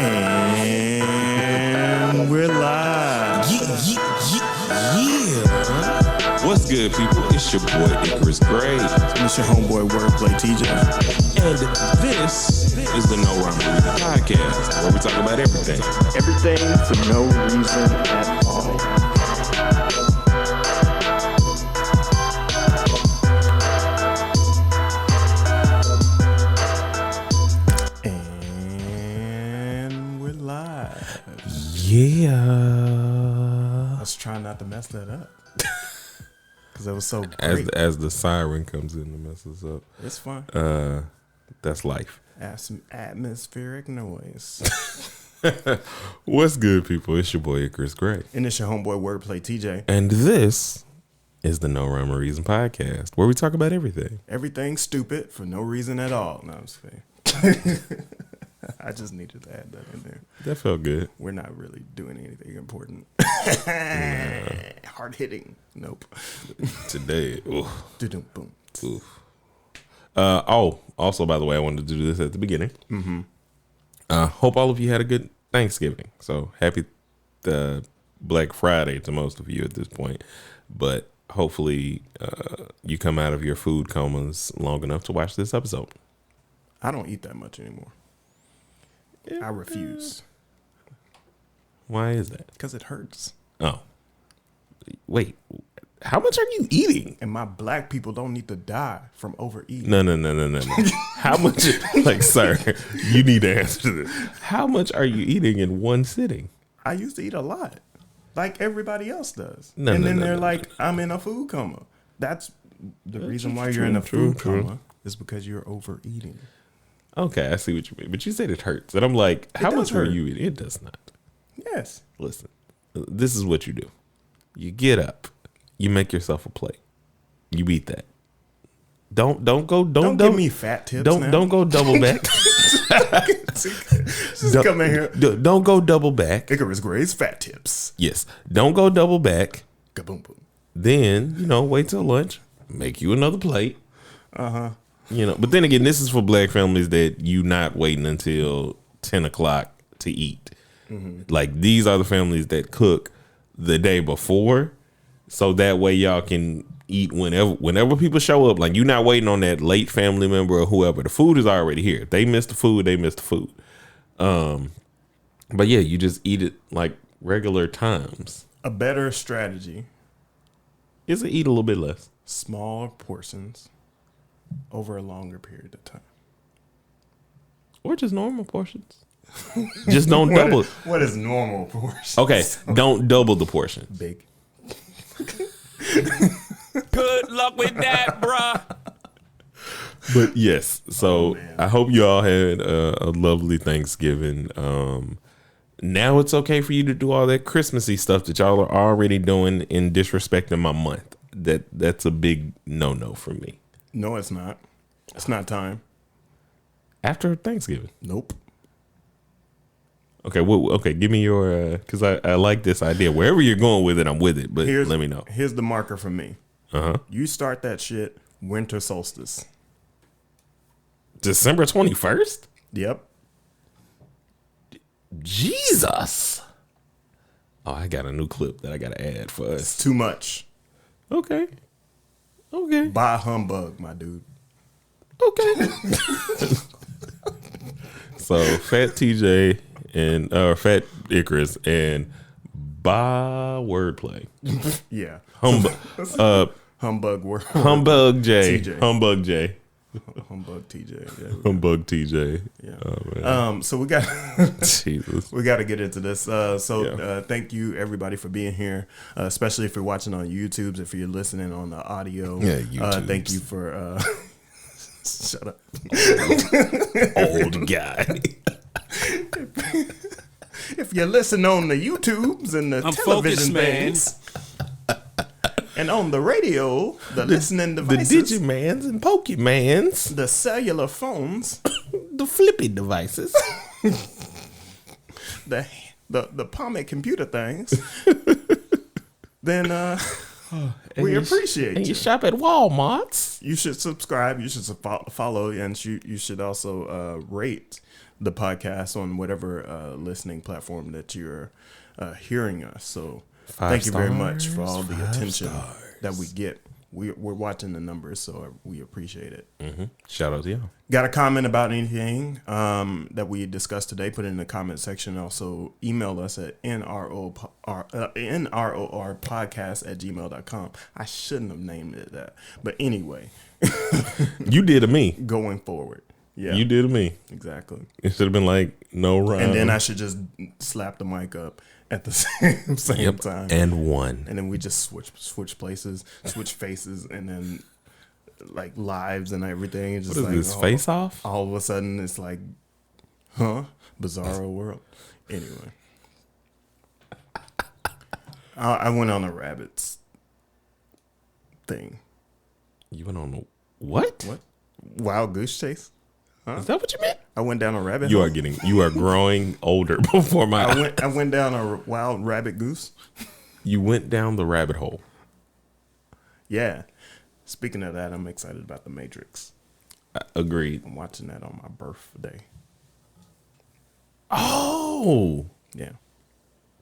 And we're live. Yeah. What's good, people? It's your boy Icarus Gray. And it's your homeboy Wordplay TJ. And this is the No Rhyme or Reason podcast, where we talk about everything. Everything for no reason at all. And we're live. Yeah. I was trying not to mess that up. Because that was so great. As the siren comes in and messes up. It's fine. That's life. Add some atmospheric noise. What's good, people? It's your boy Icarus Gray. And it's your homeboy Wordplay TJ. And this is the No Rhyme or Reason podcast, where we talk about everything. Everything stupid for no reason at all. No, I'm just kidding. I just needed to add that in there. That felt good. We're not really doing anything important. Hard hitting. Nope. Today. Oof. Boom. Oof. Also, by the way, I wanted to do this at the beginning. Mm-hmm. Hope all of you had a good Thanksgiving. So happy Black Friday to most of you at this point. But hopefully you come out of your food comas long enough to watch this episode. I don't eat that much anymore. I refuse. Why is that? Because it hurts. Oh. Wait. How much are you eating? And my black people don't need to die from overeating. No. How much? Like, sir, you need to answer this. How much are you eating in one sitting? I used to eat a lot. Like everybody else does. No, they're like, I'm in a food coma. That's the reason why you're in a food coma is because you're overeating. Okay, I see what you mean. But you said it hurts. And I'm like, how much were you eating? It does not. Yes. Listen, this is what you do. You get up. You make yourself a plate. You eat that. Don't give me fat tips. Don't go double back. Just come in here. Don't go double back. Icarus Gray's fat tips. Yes. Don't go double back. Kaboom boom. Then, wait till lunch. Make you another plate. Uh-huh. But then again, this is for black families that you not waiting until 10 o'clock to eat. Mm-hmm. Like, these are the families that cook the day before, so that way y'all can eat whenever people show up. Like, you're not waiting on that late family member or whoever. The food is already here. If they miss the food, they miss the food. But yeah, you just eat it like regular times. A better strategy is to eat a little bit less. Smaller portions over a longer period of time. Or just normal portions. Just don't double. What is normal portions? Okay, don't double the portions. Big. Good luck with that, bruh. But yes, so I hope you all had a lovely Thanksgiving. Now it's okay for you to do all that Christmassy stuff that y'all are already doing in disrespecting my month. That's a big no for me. No, it's not. It's not time. After Thanksgiving? Nope. Okay, okay, give me your, because I like this idea. Wherever you're going with it, I'm with it, but let me know. Here's the marker for me. Uh-huh. You start that shit winter solstice. December 21st? Yep. Jesus. Oh, I got a new clip that I got to add for us. It's too much. Okay. Buy humbug, my dude. Okay. So, Fat TJ and Fat Icarus and Wordplay. Yeah. Humbug word. Humbug J. TJ. Humbug J. Humbug TJ. Yeah, Humbug TJ. Yeah. Oh, man. So we got Jesus. We got to get into this. Thank you everybody for being here, especially if you're watching on YouTube. If you're listening on the audio, YouTube. Thank you for. Shut up, old guy. If you listen on the YouTubes and the television things, and on the radio, the listening devices, the Digimans and Pokemans, the cellular phones, the flippy devices, the Palmet computer things, then we appreciate and you. you shop at Walmart's. You should subscribe. You should follow, and you should also rate the podcast on whatever listening platform that you're hearing us. So thank you very much for all the attention that we get. We're watching the numbers, so we appreciate it. Mm-hmm. Shout out to y'all. Got a comment about anything that we discussed today, put it in the comment section. Also, email us at nrorpodcast@gmail.com. I shouldn't have named it that. But anyway. You did to me. Going forward. Yeah. You did to me. Exactly. It should have been like, no rhyme. And then I should just slap the mic up at the same time. And one. And then we just switch places, switch faces, and then like lives and everything. It's just What is like, this, face off? All of a sudden it's like, bizarro world. Anyway. I went on a rabbits thing. You went on a what? What? Wild goose chase? Is that what you meant? I went down a rabbit You hole. you are growing older before my eyes. I went down a wild rabbit goose. You went down the rabbit hole. Yeah. Speaking of that, I'm excited about The Matrix. Agreed. I'm watching that on my birthday. Oh, Yeah.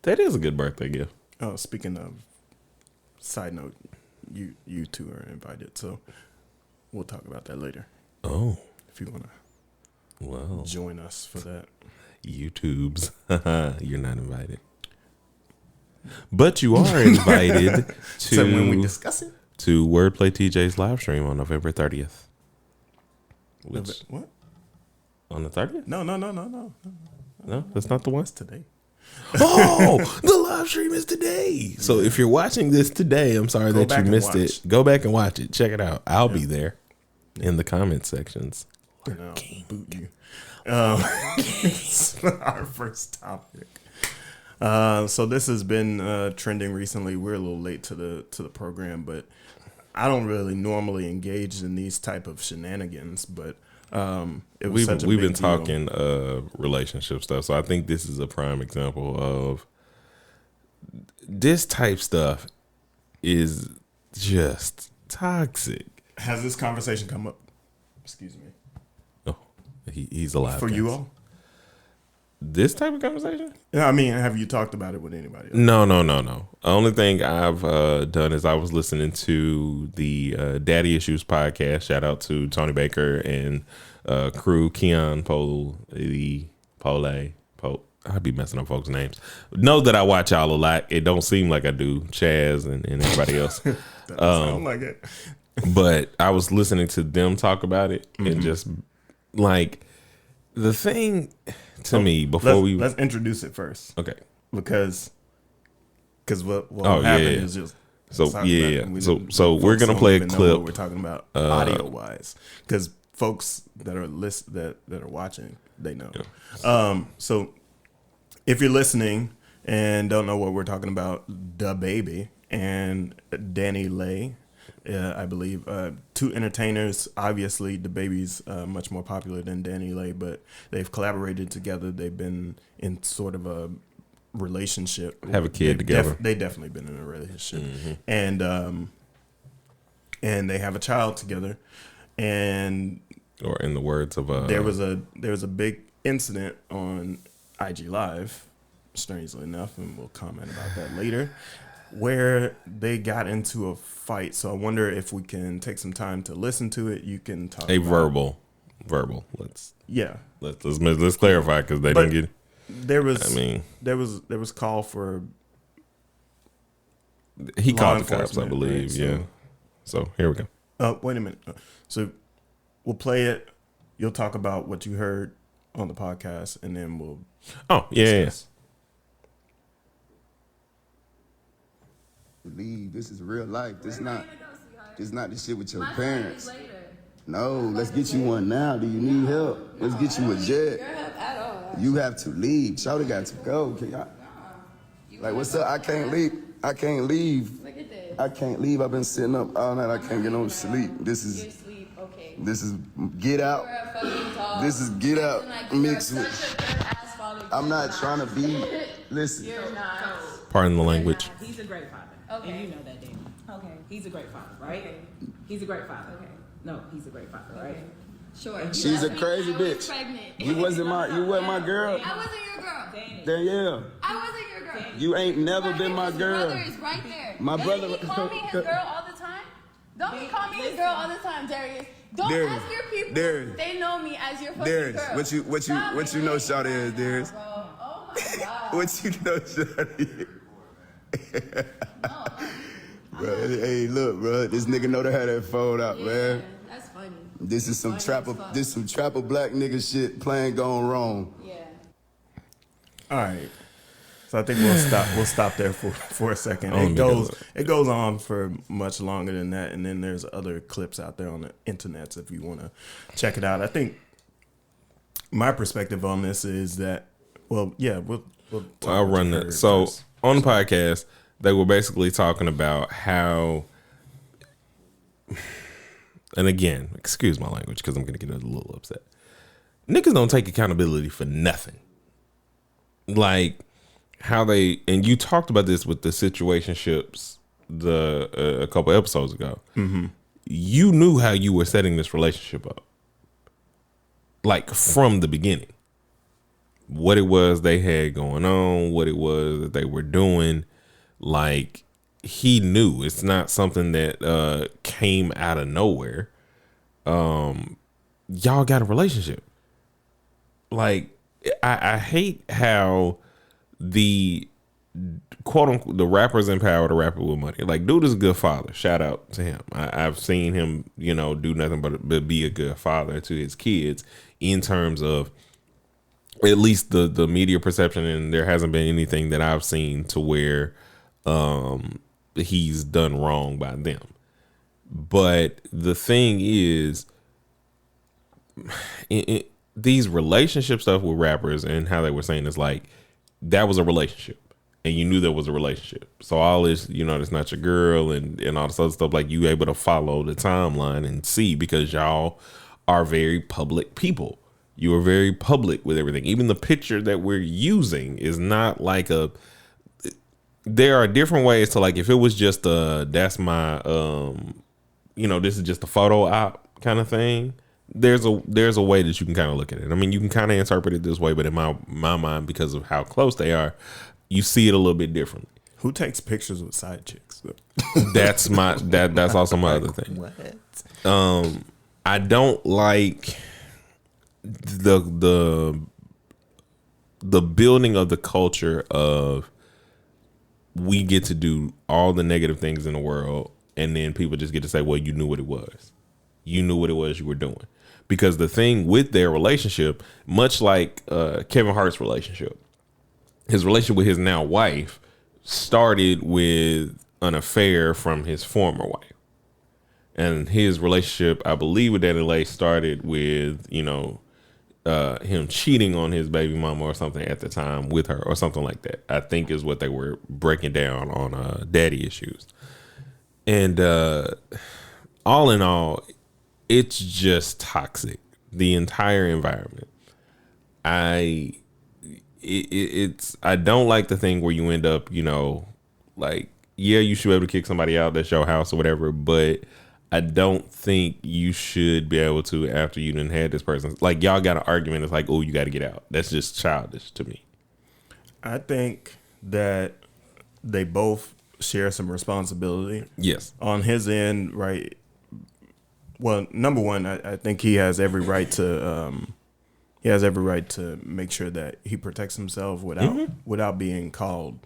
that is a good birthday gift. Oh, speaking of, side note, you two are invited, so we'll talk about that later. Oh, If you want to well, join us for that. YouTubes. You're not invited. But you are invited So when we discuss it? to Wordplay TJ's live stream on November 30th. Which, What? on the 30th? No. No, that's not the one. It's today. Oh, the live stream is today. So if you're watching this today, I'm sorry that back you and missed watch. it. Go back and watch it. Check it out. I'll be there in the comment sections. And I'll boot you. It's our first topic. So this has been trending recently. We're a little late to the program, but I don't really normally engage in these type of shenanigans. But it was such a we've big been deal. talking relationship stuff, so I think this is a prime example of this type stuff is just toxic. Has this conversation come up? Excuse me. Oh, he's alive. For guys. you all? This type of conversation? I mean, have you talked about it with anybody else? No. The only thing I've done is I was listening to the Daddy Issues podcast. Shout out to Tony Baker and crew, Keon Pole. I'd be messing up folks' names. Know that I watch y'all a lot. It don't seem like I do, Chaz and everybody else. That sound like it. But I was listening to them talk about it and just like the thing to me before let's introduce it first. Okay. Because what Oh, happened yeah. is just So talk about yeah. it. We So didn't- we're folks gonna don't play a even know clip. what we're talking about audio wise, because folks that are that are watching, they know. So if you're listening and don't know what we're talking about, Dababy and Danny Lay, I believe, two entertainers. Obviously, Dababy's much more popular than Danny Lay, but they've collaborated together. They've been in sort of a relationship. Have a kid together. They definitely been in a relationship, and they have a child together. And Or in the words of there was a big incident on IG Live, strangely enough, and we'll comment about that later, where they got into a fight. So I wonder if we can take some time to listen to it. You can talk about verbal. Let's clarify because they didn't get. There was call for. He law called the cops, I enforcement, believe. right? Yeah. So here we go. Wait a minute. So we'll play it. You'll talk about what you heard on the podcast, and then we'll. Oh yeah. discuss. Leave. This is real life. This not the shit with your parents. No, let's get you one now. Do you need help? Let's get you a jet. You have to leave. Shawty got to go. Can y'all? Like, what's up? I can't leave. I can't leave. Look at this. I can't leave. I've been sitting up all night. I can't get no sleep. This Your is sleep, okay. get out. You're a fucking dog. This is get out Like, mixed you're with. such a good ass father. I'm not trying to be. Listen. You're not. Pardon the language. He's a great father. Okay. And you know that, Danny. Okay. He's a great father, right? Okay. He's a great father. Okay. No, he's a great father, right? Okay. Sure. She's a crazy I was bitch. pregnant. You wasn't my girl. I wasn't your girl. Danielle, I wasn't your girl. you ain't never been my His girl. brother is right there. My brother- Doesn't he call me his girl all the time? Don't he call me his girl all the time, Darius? Don't Darius, ask your people. Darius. They know me as your fucking Darius, girl. what you know, Shawty is, Darius? Bro. Oh my god. What you know, Shawty? Bro, hey, look, bro. This nigga know to have that phone out, man. That's funny. This is some Funny as fuck. This some trapper black nigga shit playing gone wrong. Yeah. All right. So I think we'll stop there for a second. Oh, It goes on for much longer than that, and then there's other clips out there on the internet if you want to check it out. I think my perspective on this is that, well, yeah, we'll I'll run that. So on the podcast, they were basically talking about how, and again, excuse my language because I'm going to get a little upset. Niggas don't take accountability for nothing. Like how they, and you talked about this with the situationships a couple episodes ago. Mm-hmm. You knew how you were setting this relationship up, like from the beginning. What it was they had going on, what it was that they were doing. Like he knew. It's not something that came out of nowhere. Y'all got a relationship. Like I hate how the quote unquote the rappers empower the rapper with money. Like dude is a good father. Shout out to him. I've seen him, do nothing but be a good father to his kids in terms of at least the media perception, and there hasn't been anything that I've seen to where he's done wrong by them. But the thing is, these relationship stuff with rappers and how they were saying is like, that was a relationship and you knew there was a relationship. So all this, it's not your girl and all this other stuff, like you able to follow the timeline and see because y'all are very public people. You are very public with everything. Even the picture that we're using is not like there are different ways to, like, if it was just that's my this is just a photo op kind of thing. There's a way that you can kind of look at it. I mean, you can kind of interpret it this way, but in my mind, because of how close they are, you see it a little bit differently. Who takes pictures with side chicks? That's that's also my other thing. What? I don't like the building of the culture of we get to do all the negative things in the world and then people just get to say, well, you knew what it was. You knew what it was you were doing. Because the thing with their relationship, much like Kevin Hart's relationship, his relationship with his now wife started with an affair from his former wife. And his relationship, I believe, with Daddy Lay started with, him cheating on his baby mama or something at the time with her or something like that. I think is what they were breaking down on daddy issues. And all in all, it's just toxic. The entire environment. I don't like the thing where you end up, like, yeah, you should be able to kick somebody out. That's your house or whatever. But I don't think you should be able to after you done had this person. Like, y'all got an argument. It's like, oh, you got to get out. That's just childish to me. I think that they both share some responsibility. Yes. On his end, right? Well, number one, I think he has every right to make sure that he protects himself without being called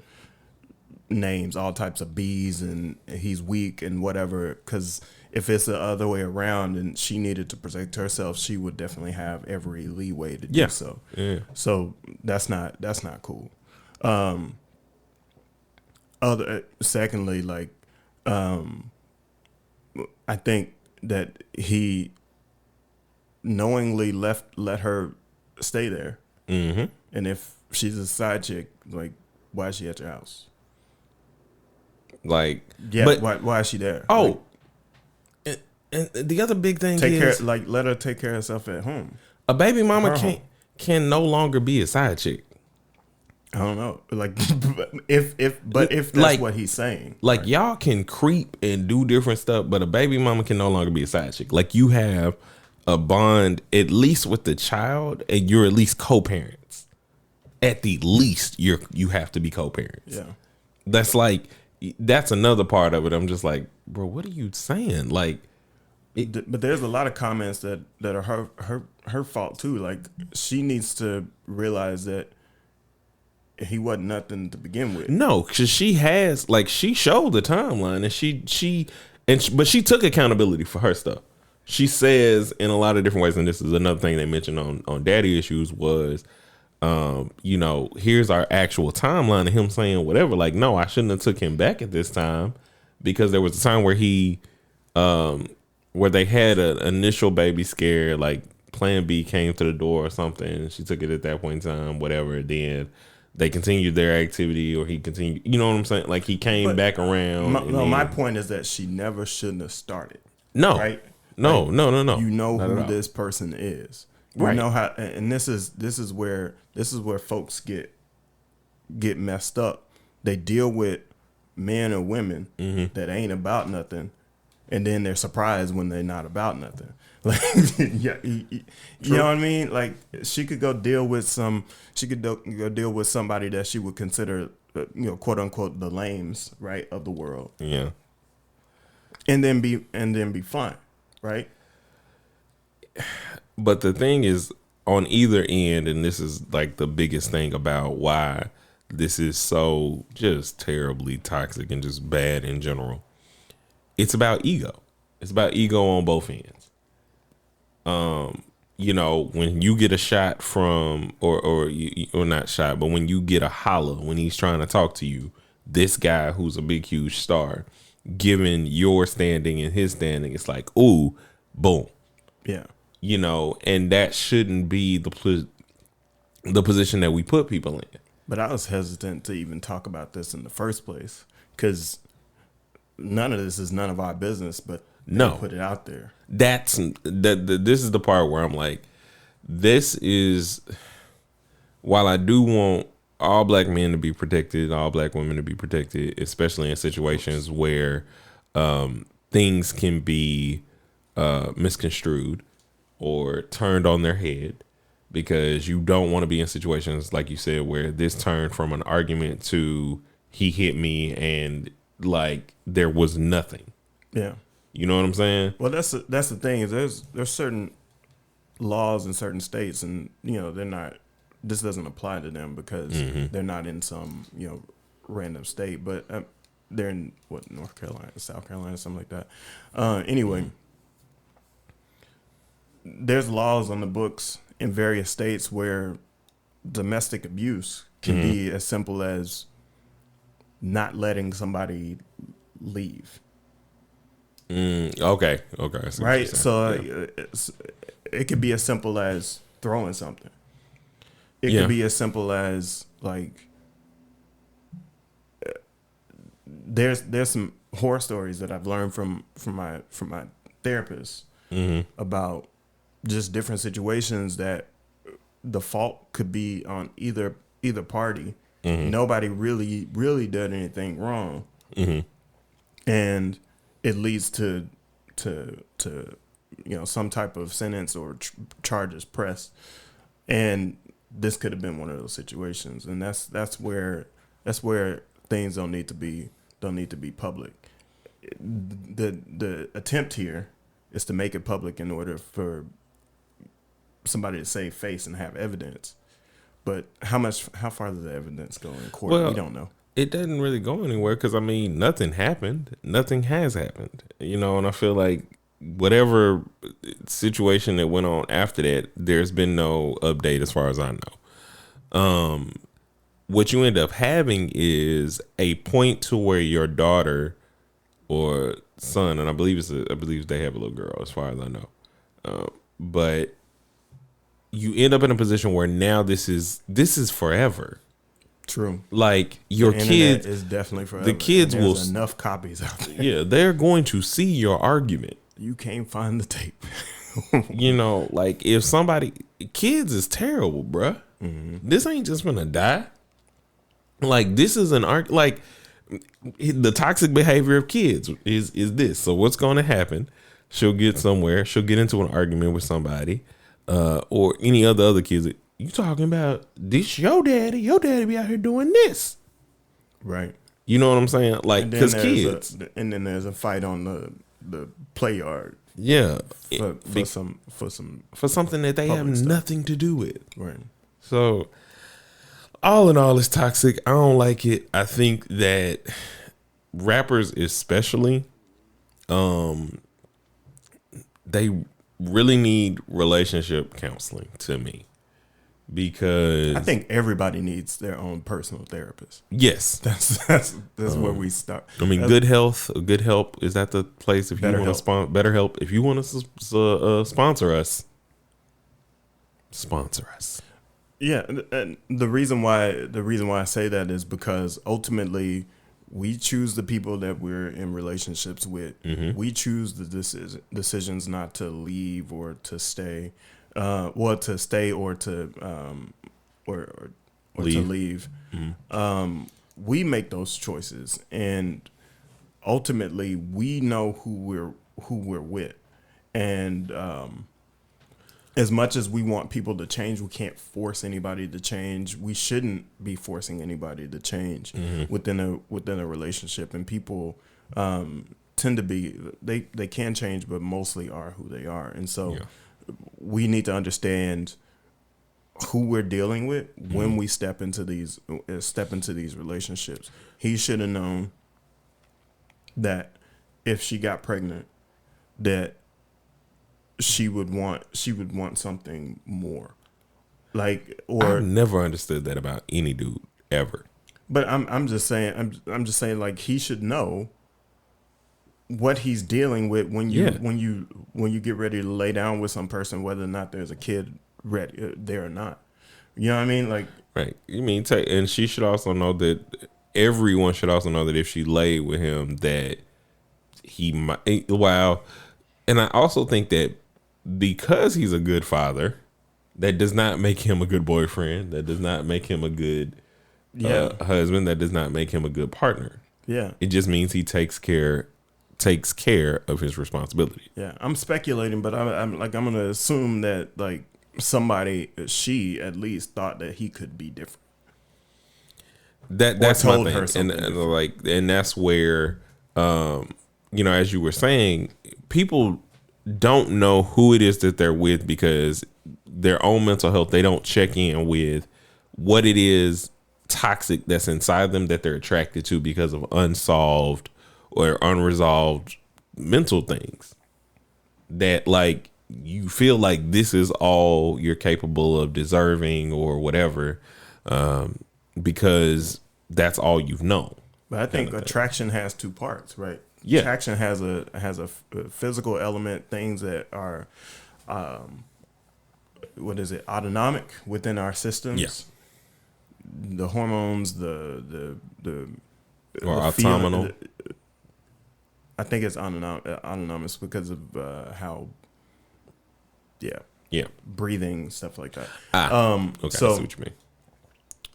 names, all types of B's, and he's weak and whatever. Because if it's the other way around and she needed to protect herself, she would definitely have every leeway to do so. Yeah. So that's not cool. Secondly, like, I think that he knowingly let her stay there. Mm-hmm. And if she's a side chick, like, why is she at your house? Like, yeah, but why is she there? Oh, like, and the other big thing let her take care of herself at home. A baby mama can no longer be a side chick. I don't know. Like, if that's like, what he's saying. Like, right. Y'all can creep and do different stuff, but a baby mama can no longer be a side chick. Like, you have a bond at least with the child, and you're at least co-parents. At the least, you have to be co-parents. Yeah. That's another part of it. I'm just like, bro, what are you saying? Like, but there's a lot of comments that are her fault too. Like, she needs to realize that he wasn't nothing to begin with. No, because she has, like, she showed the timeline, and but she took accountability for her stuff. She says in a lot of different ways, and this is another thing they mentioned on Daddy Issues was, here's our actual timeline of him saying whatever. Like, no, I shouldn't have took him back at this time, because there was a time where where they had an initial baby scare, like Plan B came to the door or something. She took it at that point in time, whatever. Then they continued their activity, or he continued. You know what I'm saying? Like, he came back around. My point is that she never shouldn't have started. No, right? No. You know who this person is. You know how, and this is where folks get messed up. They deal with men or women that ain't about nothing, and then they're surprised when they're not about nothing. Like, yeah, you know what I mean? Like, she could go deal with go deal with somebody that she would consider, quote unquote, the lames, right, of the world. Yeah. And then be fine, right? But the thing is, on either end, and this is like the biggest thing about why this is so just terribly toxic and just bad in general, it's about ego. It's about ego on both ends. When you get a shot from, or not shot, but when you get a holler when he's trying to talk to you, this guy who's a big, huge star, given your standing and his standing, it's like, ooh, boom. Yeah. And that shouldn't be the position that we put people in. But I was hesitant to even talk about this in the first place, because none of this is none of our business, but no, put it out there. This is the part where I'm like, this is, while I do want all black men to be protected, all black women to be protected, especially in situations where things can be misconstrued or turned on their head, because you don't want to be in situations, like you said, where this turned from an argument to he hit me and like there was nothing. Yeah. You know what I'm saying? Well, that's the thing, is there's certain laws in certain states, and they're not. This doesn't apply to them because they're not in some random state, but they're in North Carolina, South Carolina, something like that. Anyway, there's laws on the books in various states where domestic abuse can be as simple as not letting somebody leave. Okay. Right. So it could be as simple as throwing something. It could be as simple as, like, there's some horror stories that I've learned from my therapist about just different situations that the fault could be on either party. Nobody really did anything wrong, and it leads to some type of sentence or charges pressed, and this could have been one of those situations, and that's where things don't need to be public. The attempt here is to make it public in order for somebody to save face and have evidence. But how far does the evidence go in court? Well, we don't know. It doesn't really go anywhere, because I mean, nothing happened. Nothing has happened. And I feel like whatever situation that went on after that, there's been no update as far as I know. What you end up having is a point to where your daughter or son, and I believe they have a little girl as far as I know, but you end up in a position where now this is forever. True. Like, your kids is definitely forever. The kids will enough copies out there. Yeah, they're going to see your argument. You can't find the tape. Like, if somebody, kids is terrible, bruh. This ain't just gonna die. Like, this is like the toxic behavior of kids is this. So what's going to happen? She'll get somewhere. She'll get into an argument with somebody, or any other kids. You talking about this? Your daddy? Your daddy be out here doing this, right? You know what I'm saying? Like, because kids. And then there's a fight on the play yard. Yeah, for something that they have nothing to do with. Right. So, all in all, it's toxic. I don't like it. I think that rappers, especially, they really need relationship counseling to me, because I think everybody needs their own personal therapist. Yes, that's where we start. I mean, Good Help, is that the place? If you want to sponsor BetterHelp, if you want to sponsor us. Yeah, and the reason why I say that is because ultimately we choose the people that we're in relationships with. Mm-hmm. We choose the decisions not to leave or to stay, to stay or to leave. To leave. Mm-hmm. We make those choices, and ultimately we know who we're with, and as much as we want people to change, we can't force anybody to change. We shouldn't be forcing anybody to change within a relationship. And people tend to be they can change, but mostly are who they are. And so we need to understand who we're dealing with when we step into these relationships. He should have known that if she got pregnant, that she would want something more, like, or I've never understood that about any dude ever. But I'm just saying like, he should know what he's dealing with when you get ready to lay down with some person, whether or not there's a kid ready there or not. You know what I mean? Like, right. You mean and she should also know that everyone should also know that if she laid with him, that he might. Wow. And I also think that because he's a good father, that does not make him a good boyfriend. That does not make him a good husband. That does not make him a good partner. Yeah, it just means he takes care of his responsibility. Yeah, I'm speculating, but I'm going to assume that, like, she at least thought that he could be different. That's my thing, and that's where, as you were saying, people don't know who it is that they're with because their own mental health, they don't check in with what it is toxic that's inside them that they're attracted to because of unsolved or unresolved mental things, that, like, you feel like this is all you're capable of deserving or whatever, because that's all you've known. But I think attraction has two parts, right? Yeah. Attraction has a physical element, things that are, autonomic within our systems. Yes. The hormones, the autonomous. I think it's autonomous because of how. Yeah. Breathing, stuff like that. Okay. So, I see what you mean.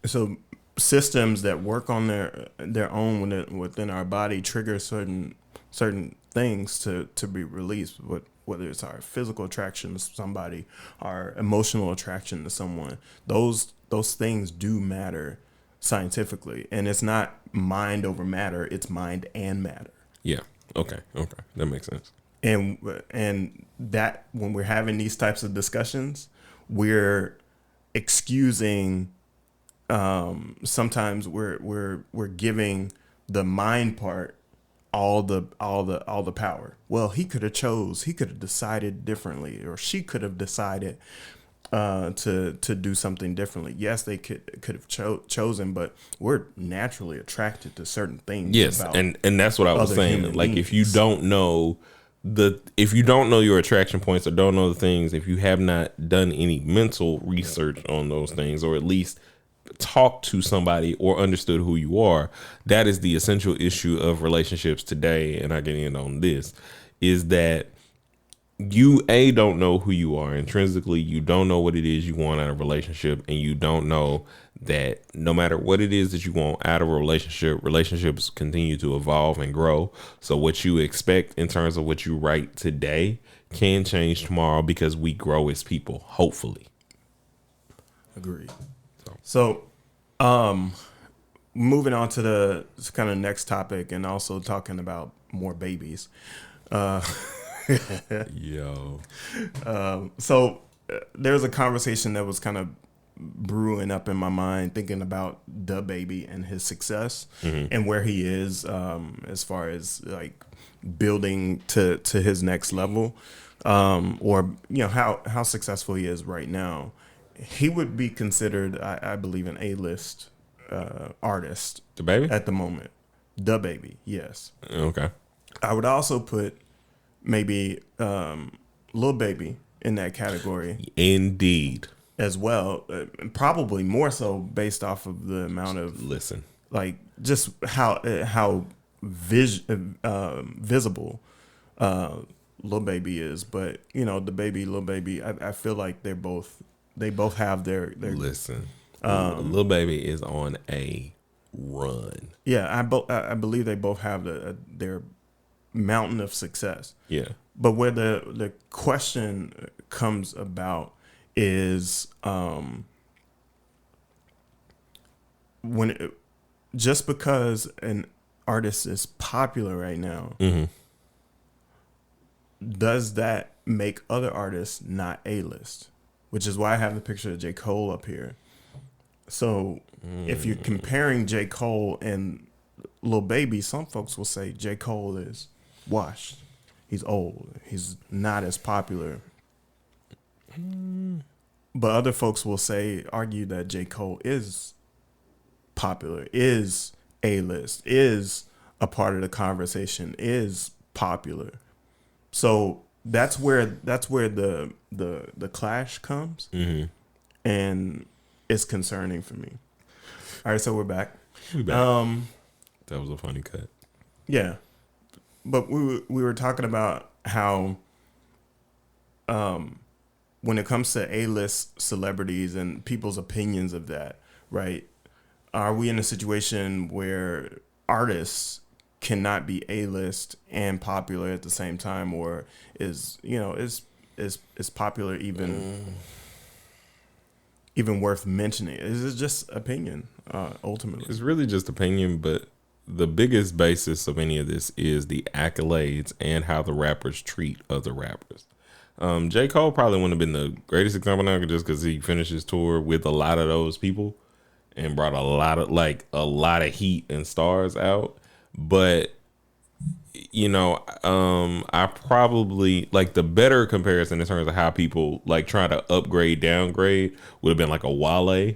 So systems that work on their own within our body trigger certain things to be released, whether it's our physical attraction to somebody, our emotional attraction to someone. Those things do matter scientifically, and it's not mind over matter, it's mind and matter. Yeah. Okay. That makes sense. And that when we're having these types of discussions, we're excusing. Sometimes we're giving the mind part all the power. Well, he could have decided differently, or she could have decided to do something differently. Yes, they could have chosen, but we're naturally attracted to certain things. Yes, and that's what I was saying. Like, if you don't know your attraction points or don't know the things, if you have not done any mental research on those things, or at least talk to somebody or understood who you are, that is the essential issue of relationships today. And I get in on this, is that you don't know who you are intrinsically. You don't know what it is you want out of a relationship, and you don't know that no matter what it is that you want out of a relationship, relationships continue to evolve and grow. So what you expect in terms of what you write today can change tomorrow because we grow as people, hopefully. Agreed. So, moving on to the kind of next topic and also talking about more babies. Yo. So there's a conversation that was kind of brewing up in my mind, thinking about Dababy and his success and where he is as far as like building to his next level, or how successful he is right now. He would be considered, I believe, an A-list artist. Dababy? At the moment. Dababy, yes. Okay. I would also put maybe Lil Baby in that category. Indeed. As well. Probably more so based off of the amount of... Listen. Like, just how visible Lil Baby is. But, Dababy, Lil Baby, I feel like they both have their Listen. Lil Baby is on a run. Yeah, I believe they both have their mountain of success. Yeah. But where the question comes about is just because an artist is popular right now, does that make other artists not A-list? Which is why I have the picture of J. Cole up here. So if you're comparing J. Cole and Lil Baby, some folks will say J. Cole is washed. He's old. He's not as popular. But other folks will argue that J. Cole is popular, is A-list, is a part of the conversation, is popular. So that's where the clash comes, and it's concerning for me. All right, so we're back. That was a funny cut. Yeah, but we were talking about how when it comes to A-list celebrities and people's opinions of that, right? Are we in a situation where artists cannot be A-list and popular at the same time, or is popular even worth mentioning? Is it just opinion ultimately? It's really just opinion, but the biggest basis of any of this is the accolades and how the rappers treat other rappers. J. Cole probably wouldn't have been the greatest example now just because he finished his tour with a lot of those people and brought a lot of heat and stars out. But I probably like the better comparison in terms of how people like try to upgrade, downgrade would have been like a Wale.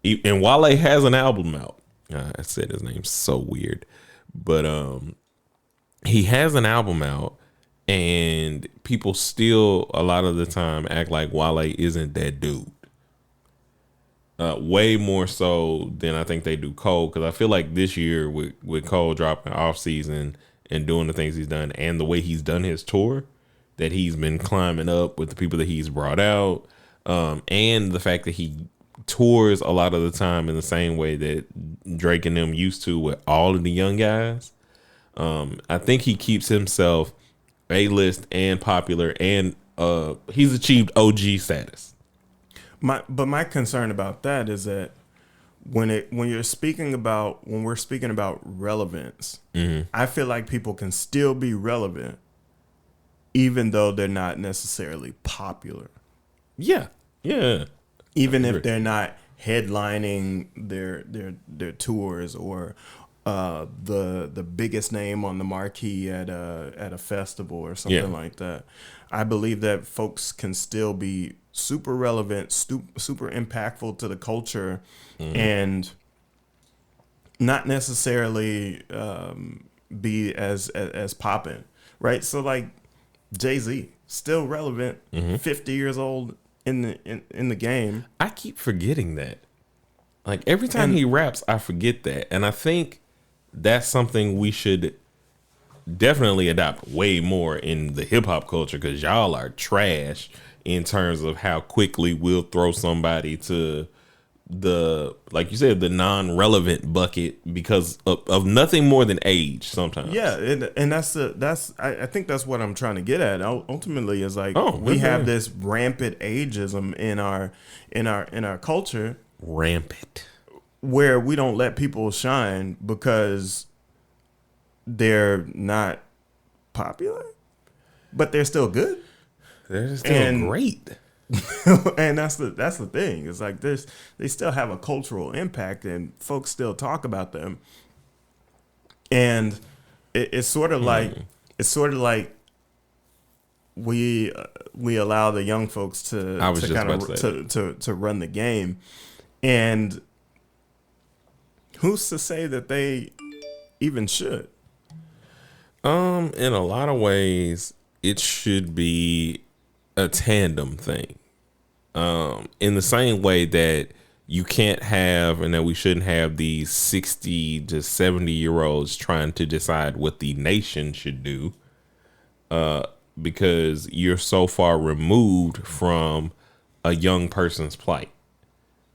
And Wale has an album out. I said his name's so weird, but he has an album out, and people still a lot of the time act like Wale isn't that dude. Way more so than I think they do Cole, because I feel like this year with Cole dropping off season and doing the things he's done and the way he's done his tour, that he's been climbing up with the people that he's brought out, and the fact that he tours a lot of the time in the same way that Drake and them used to with all of the young guys. I think he keeps himself A-list and popular, and he's achieved OG status. My concern about that is that when we're speaking about relevance, I feel like people can still be relevant even though they're not necessarily popular. Yeah. Even if they're not headlining their tours or the biggest name on the marquee at a festival or something like that. I believe that folks can still be super relevant, super impactful to the culture, and not necessarily be as poppin', right? So like Jay-Z, still relevant, 50 years old in the game. I keep forgetting that. Like every time he raps, I forget that, and I think that's something we should definitely adopt way more in the hip hop culture, because y'all are trash in terms of how quickly we'll throw somebody to like you said, the non-relevant bucket because of nothing more than age sometimes. Yeah, and I think that's what I'm trying to get at. Ultimately, is like we have this rampant ageism in our culture, rampant, where we don't let people shine because they're not popular, but they're still good. They're still great. And that's the thing. It's like they still have a cultural impact, and folks still talk about them. And it's sort of like we allow the young folks to run the game, and who's to say that they even should? In a lot of ways, it should be a tandem thing. In the same way that you can't have, and that we shouldn't have, these 60 to 70-year-olds trying to decide what the nation should do, because you're so far removed from a young person's plight.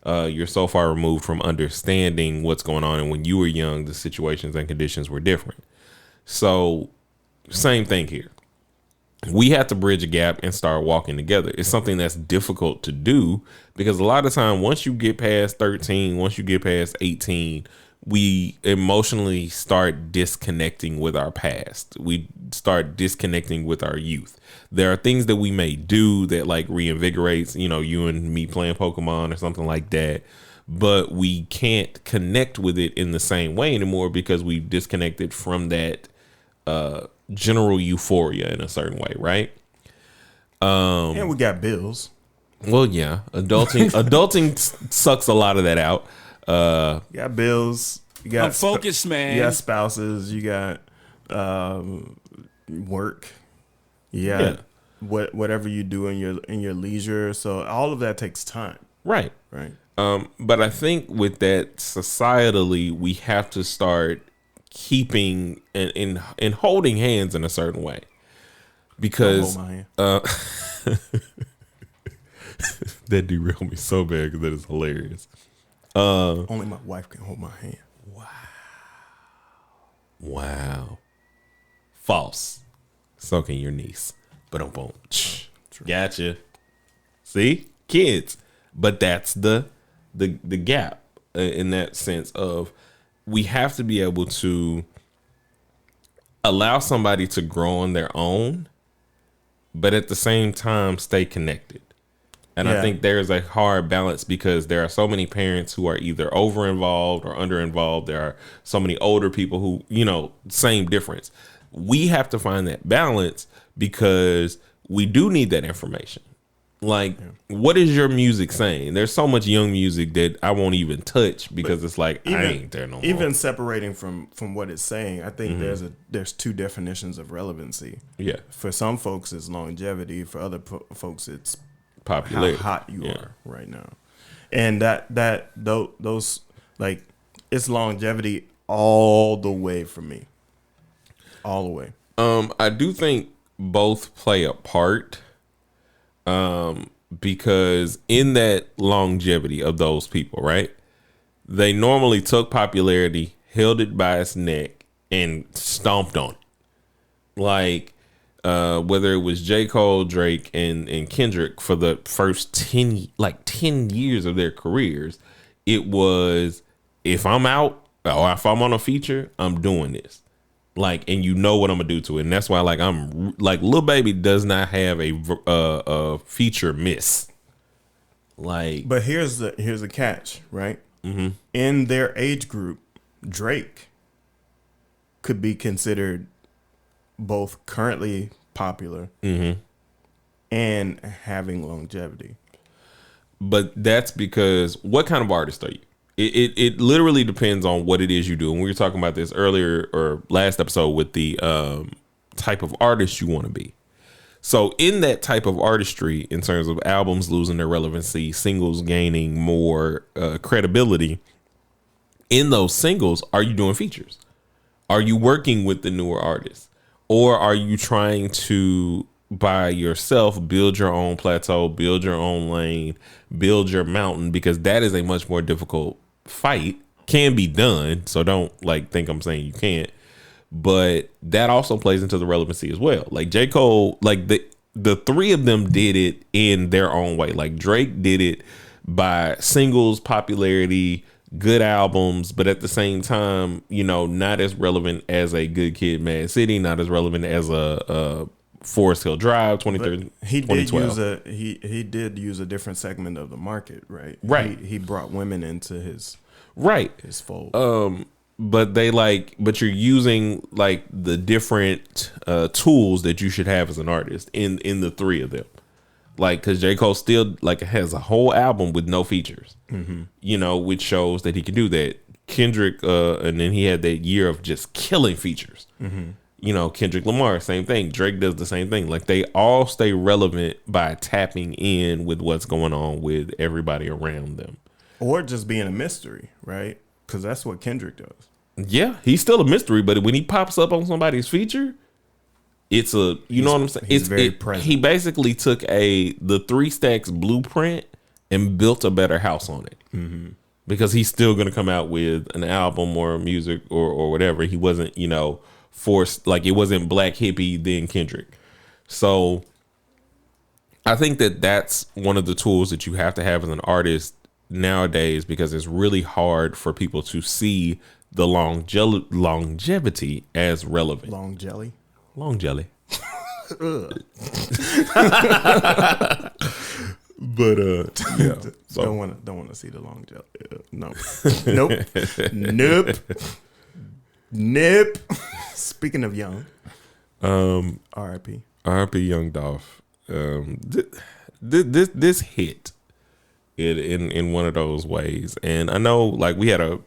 You're so far removed from understanding what's going on, and when you were young, the situations and conditions were different. So, same thing here. We have to bridge a gap and start walking together. It's something that's difficult to do because a lot of time, once you get past 13, once you get past 18, we emotionally start disconnecting with our past. We start disconnecting with our youth. There are things that we may do that like reinvigorates, you and me playing Pokemon or something like that. But we can't connect with it in the same way anymore because we've disconnected from that general euphoria in a certain way, right? And we got bills. Well, yeah, adulting sucks a lot of that out. You got bills. You got focus, man. You got spouses. You got work. Yeah. Whatever you do in your leisure. So all of that takes time. Right. Right. But I think with that, societally, we have to start keeping and holding hands in a certain way, because that derailed me so bad because that is hilarious. Only my wife can hold my hand. Wow. False. So can your niece. But boom. Gotcha. See, kids. But that's the gap in that sense of, we have to be able to allow somebody to grow on their own, but at the same time stay connected. And I think there's a hard balance because there are so many parents who are either over involved or under involved. There are so many older people who, same difference. We have to find that balance because we do need that information. Like, what is your music saying? There's so much young music that I won't even touch because it's like, I ain't there no more. Even separating from what it's saying, I think there's two definitions of relevancy. Yeah. For some folks, it's longevity. For other folks, it's popularity. How hot you are right now. And those like, it's longevity all the way for me. All the way. I do think both play a part. Because in that longevity of those people, right, they normally took popularity, held it by its neck, and stomped on it. Like, whether it was J. Cole, Drake, and Kendrick for the first 10 years of their careers, it was, if I'm out or if I'm on a feature, I'm doing this. Like, and you know what I'm gonna do to it, and that's why, I'm like, Lil Baby does not have a feature miss. Like, but here's the catch, right? Mm-hmm. In their age group, Drake could be considered both currently popular and having longevity. But that's because, what kind of artist are you? It literally depends on what it is you do. And we were talking about this earlier or last episode with the type of artist you want to be. So in that type of artistry, in terms of albums losing their relevancy, singles gaining more credibility, in those singles, are you doing features? Are you working with the newer artists? Or are you trying to by yourself, build your own plateau, build your own lane, build your mountain, because that is a much more difficult fight. Can be done, so don't think I'm saying you can't. But that also plays into the relevancy as well. Like J. Cole, like the three of them did it in their own way. Like Drake did it by singles, popularity, good albums, but at the same time, not as relevant as a Good Kid, Mad City, not as relevant as a Forest Hill Drive, 2013. He did use a different segment of the market, right? Right. He brought women into his fold. But but you're using the different tools that you should have as an artist in the three of them. Because J. Cole still has a whole album with no features, which shows that he can do that. Kendrick, and then he had that year of just killing features. Kendrick Lamar, same thing. Drake does the same thing. They all stay relevant by tapping in with what's going on with everybody around them. Or just being a mystery, right? Because that's what Kendrick does. Yeah, he's still a mystery, but when he pops up on somebody's feature, it's know what I'm saying? He's very present. He basically took the 3 Stacks blueprint and built a better house on it. Because he's still going to come out with an album or music or whatever. He wasn't, forced, it wasn't Black Hippie, then Kendrick. So I think that's one of the tools that you have to have as an artist nowadays, because it's really hard for people to see the longevity as relevant. Long jelly. But yeah, so. don't want to see the long jelly. No, nope. Speaking of young, R.I.P. Young Dolph. This hit it in one of those ways, and I know we had a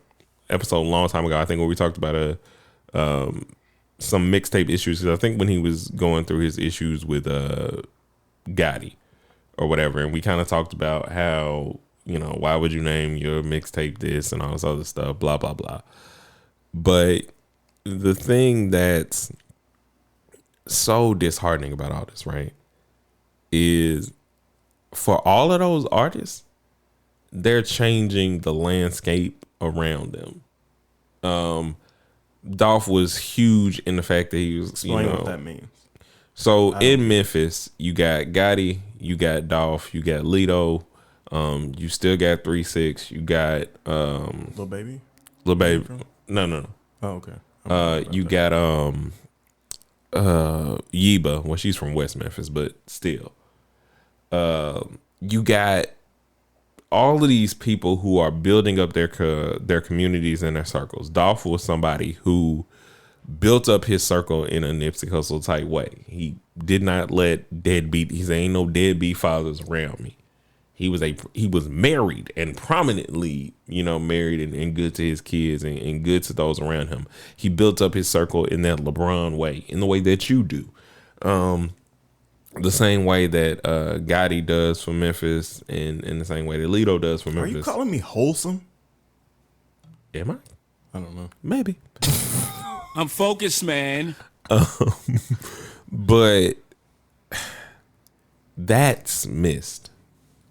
episode a long time ago, I think, where we talked about some mixtape issues, because I think when he was going through his issues with Gotti or whatever, and we kind of talked about how why would you name your mixtape this and all this other stuff, blah blah blah. But the thing that's so disheartening about all this, right, is for all of those artists, they're changing the landscape around them. Dolph was huge in the fact that he was, explain what that means. So in Memphis, you got Gotti, you got Dolph, you got Lito, you still got 3 6, you got Lil Baby. No. Oh, okay. You got Yeba. Well, she's from West Memphis, but still. You got all of these people who are building up their communities and their circles. Dolph was somebody who built up his circle in a Nipsey Hussle type way. He did not let deadbeat. He said, "Ain't no deadbeat fathers around me." He was married and prominently, married and good to his kids and good to those around him. He built up his circle in that LeBron way, in the way that you do. The same way that Gotti does for Memphis, and in the same way that Lito does for Memphis. Are you calling me wholesome? Am I? I don't know. Maybe. I'm focused, man. But that's missed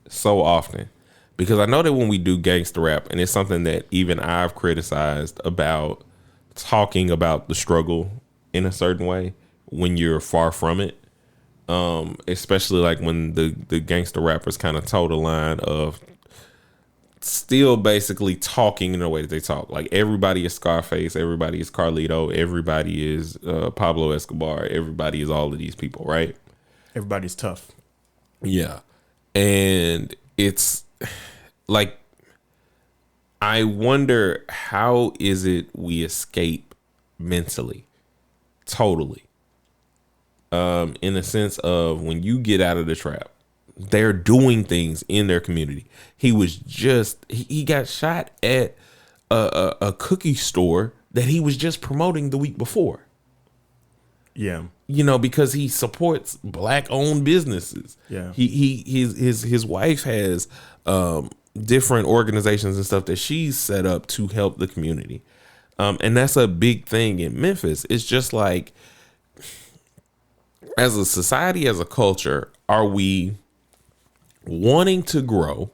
so often, because I know that when we do gangster rap, and it's something that even I've criticized about talking about the struggle in a certain way when you're far from it, especially when the gangster rappers kind of toe the line of still basically talking in the way that they talk. Everybody is Scarface, everybody is Carlito, everybody is Pablo Escobar, everybody is all of these people, right? Everybody's tough. Yeah. And it's I wonder, how is it we escape mentally, totally, in the sense of when you get out of the trap, they're doing things in their community. He was he got shot at a cookie store that he was just promoting the week before. Yeah. Because he supports Black owned businesses. Yeah. His wife has different organizations and stuff that she's set up to help the community. And that's a big thing in Memphis. It's just as a society, as a culture, are we wanting to grow,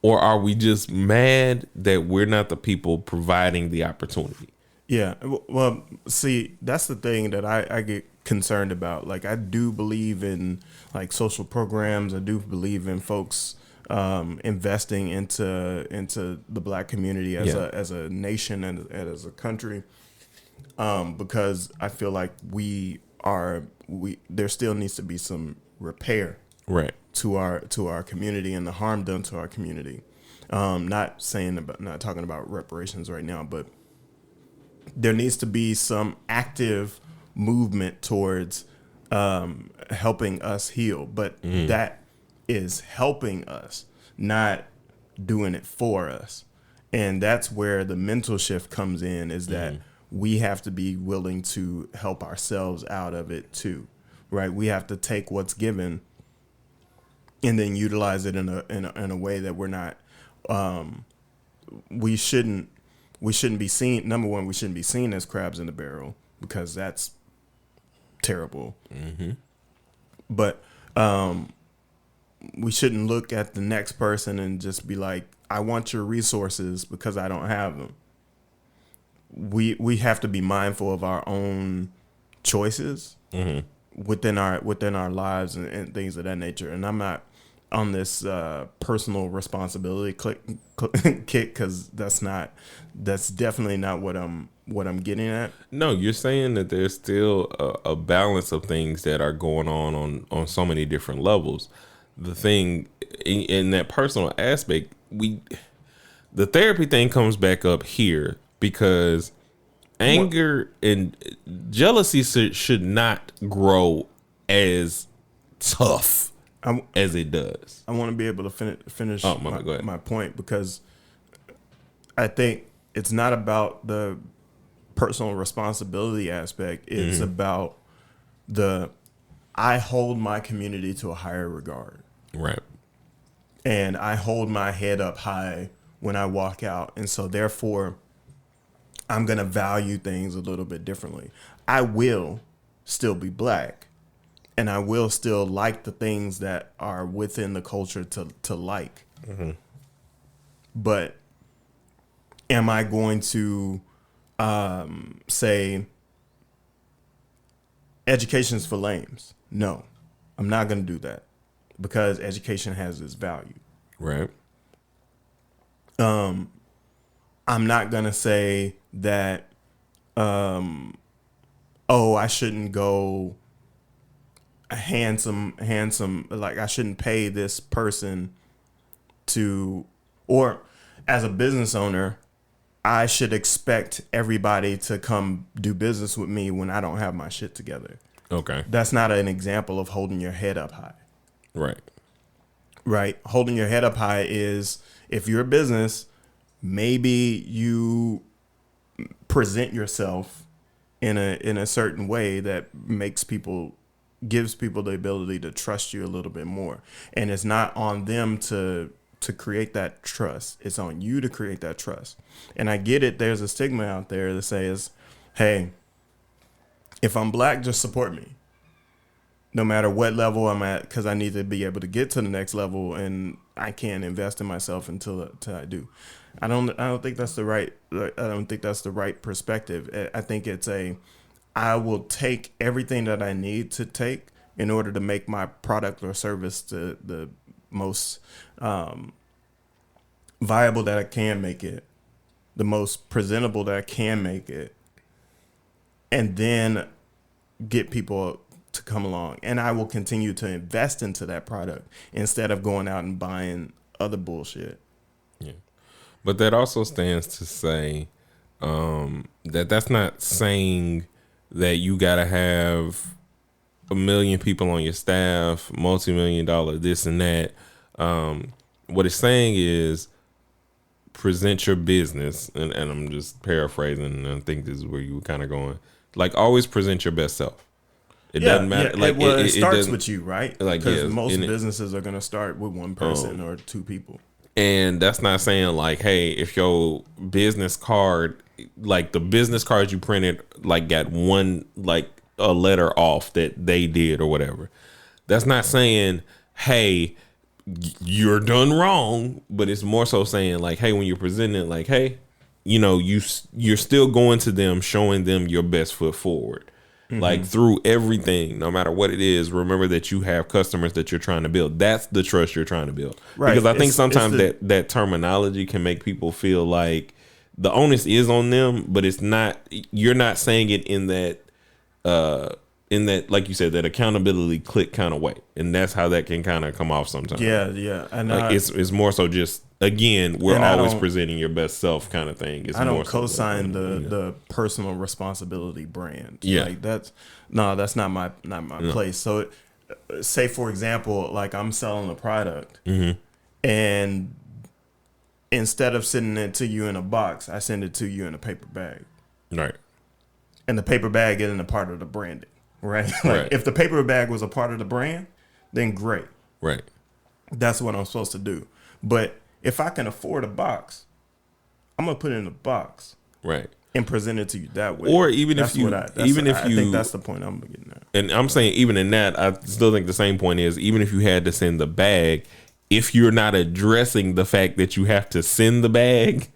or are we just mad that we're not the people providing the opportunity? Yeah. Well, see, that's the thing that I get concerned about. Like, I do believe in like social programs. I do believe in folks investing into the Black community as a nation and as a country, because I feel like there still needs to be some repair, Right. to our community and the harm done to our community. Not talking about reparations right now, but there needs to be some active movement towards helping us heal. But that is helping us, not doing it for us. And that's where the mental shift comes in, is that we have to be willing to help ourselves out of it too, right? We have to take what's given and then utilize it in a way that we're not. We shouldn't be seen. Number one, we shouldn't be seen as crabs in the barrel, because that's terrible. But we shouldn't look at the next person and just be like, I want your resources because I don't have them. We have to be mindful of our own choices within our lives and things of that nature. And I'm not on this personal responsibility kick, because that's definitely not what I'm getting at. No, you're saying that there's still a balance of things that are going on so many different levels. The thing in that personal aspect, the therapy thing comes back up here, because anger and jealousy should not grow as tough as it does. I want to be able to finish my point, because I think it's not about the personal responsibility aspect. It's about I hold my community to a higher regard. Right. And I hold my head up high when I walk out. And so therefore, I'm going to value things a little bit differently. I will still be Black, and I will still like the things that are within the culture to like. But am I going to say education's for lames? No, I'm not going to do that, because education has its value. Right. I'm not going to say that, I shouldn't go handsome, like I shouldn't pay this person or as a business owner, I should expect everybody to come do business with me when I don't have my shit together. Okay. That's not an example of holding your head up high. Right. Right. Holding your head up high is, if you're a business, maybe you present yourself in a certain way that gives people the ability to trust you a little bit more. And it's not on them to create that trust. It's on you to create that trust. And I get it. There's a stigma out there that says, hey, if I'm Black, just support me, no matter what level I'm at, because I need to be able to get to the next level, and I can't invest in myself until I do. I don't think that's the right perspective. I think it's I will take everything that I need to take in order to make my product or service the most viable that I can make it, the most presentable that I can make it, and then get people to come along. And I will continue to invest into that product instead of going out and buying other bullshit. Yeah. But that also stands to say that's not saying that you got to have 1 million people on your staff, multi-million-dollar this and that. What it's saying is present your business, and I'm just paraphrasing, and I think this is where you were kind of going. Like, always present your best self. It doesn't matter. Yeah. Like, it starts with you, right? Like, because most businesses are going to start with one person or two people. And that's not saying like, hey, if your business card, like the business card you printed, like got one like a letter off that they did or whatever. That's not saying, hey, you're done wrong, but it's more so saying like, hey, when you're presenting, like, hey, you know, you're still going to them, showing them your best foot forward. Like through everything, no matter what it is, remember that you have customers that you're trying to build. That's the trust you're trying to build. Right. Because I think sometimes that terminology can make people feel like the onus is on them, but it's not. You're not saying it in that, like you said, that accountability click kind of way, and that's how that can kind of come off sometimes. Yeah, and like it's more so just. Again, we're always presenting your best self kind of thing. It's I don't more co-sign the personal responsibility brand. Yeah, like that's not my place. So, say for example, like I'm selling a product, and instead of sending it to you in a box, I send it to you in a paper bag. Right. And the paper bag isn't a part of the branding, right? Like if the paper bag was a part of the brand, then great. Right. That's what I'm supposed to do. But if I can afford a box, I'm gonna put it in a box, right, and present it to you that way. Or even that's if you, I think that's the point I'm getting at. And I'm saying even in that, I still think the same point is even if you had to send the bag, if you're not addressing the fact that you have to send the bag,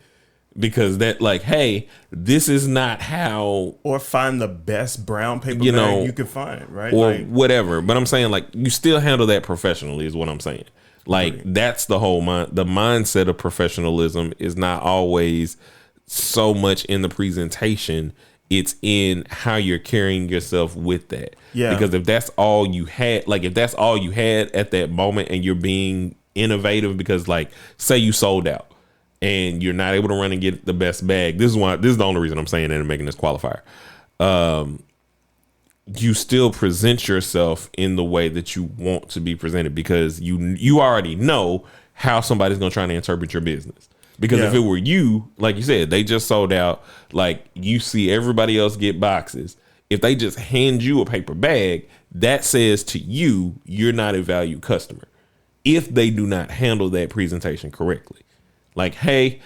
because that like, hey, this is not how, or find the best brown paper bag you can find, right, or like, whatever. But I'm saying like you still handle that professionally is what I'm saying. Like that's the whole the mindset of professionalism is not always so much in the presentation. It's in how you're carrying yourself with that. Yeah. Because if that's all you had, like if that's all you had at that moment and you're being innovative, because like say you sold out and you're not able to run and get the best bag. This is the only reason I'm saying that and making this qualifier. You still present yourself in the way that you want to be presented, because you already know how somebody's going to try to interpret your business. Because if it were you, like you said, they just sold out, like you see everybody else get boxes. If they just hand you a paper bag, that says to you, you're not a valued customer. If they do not handle that presentation correctly. Like, hey,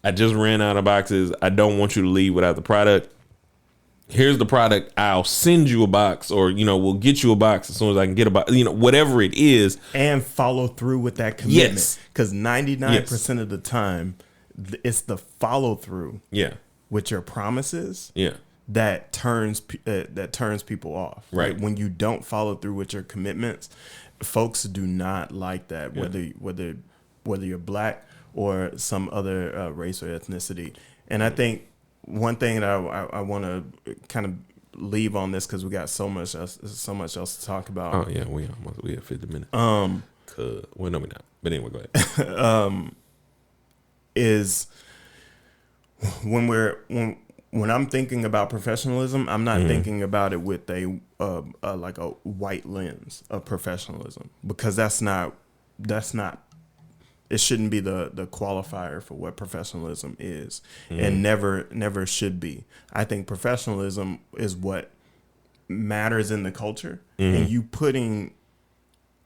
I just ran out of boxes. I don't want you to leave without the product. Here's the product. I'll send you a box, or, we'll get you a box as soon as I can get a box, whatever it is. And follow through with that commitment. Yes. Because 99% of the time, it's the follow through with your promises that turns people off. Right. When you don't follow through with your commitments, folks do not like that, whether you're black or some other race or ethnicity. And I think one thing that I want to kind of leave on this, because we got so much else to talk about. Oh yeah, we have 50 minutes. Well, no, we're not. But anyway, go ahead. Is when I'm thinking about professionalism, I'm not thinking about it with a like a white lens of professionalism, because that's not. It shouldn't be the qualifier for what professionalism is, and never should be. I think professionalism is what matters in the culture, and you putting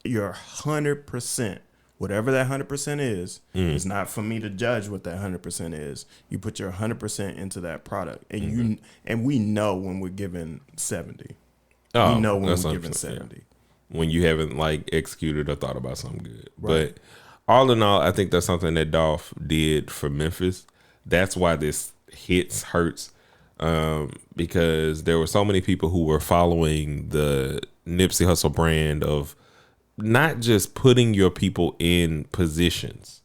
your 100%, whatever that 100% is, it's not for me to judge what that 100% is. You put your 100% into that product, and we know when we're given 70. We know when we're given 70. Yeah. When you haven't like executed or thought about something good, right. But all in all, I think that's something that Dolph did for Memphis. That's why this hurts, because there were so many people who were following the Nipsey Hussle brand of not just putting your people in positions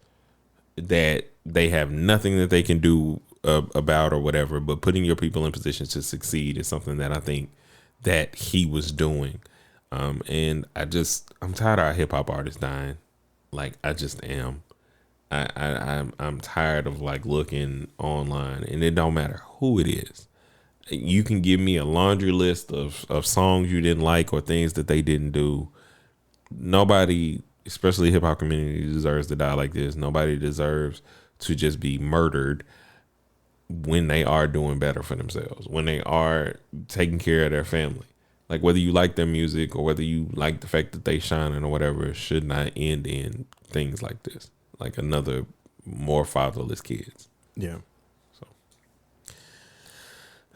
that they have nothing that they can do about or whatever, but putting your people in positions to succeed is something that I think that he was doing. And I'm tired of our hip hop artists dying. Like, I just am. I'm tired of like looking online, and it don't matter who it is. You can give me a laundry list of songs you didn't like or things that they didn't do. Nobody, especially the hip hop community, deserves to die like this. Nobody deserves to just be murdered when they are doing better for themselves, when they are taking care of their family. Like, whether you like their music or whether you like the fact that they shining or whatever, it should not end in things like this, like another more fatherless kids. Yeah. So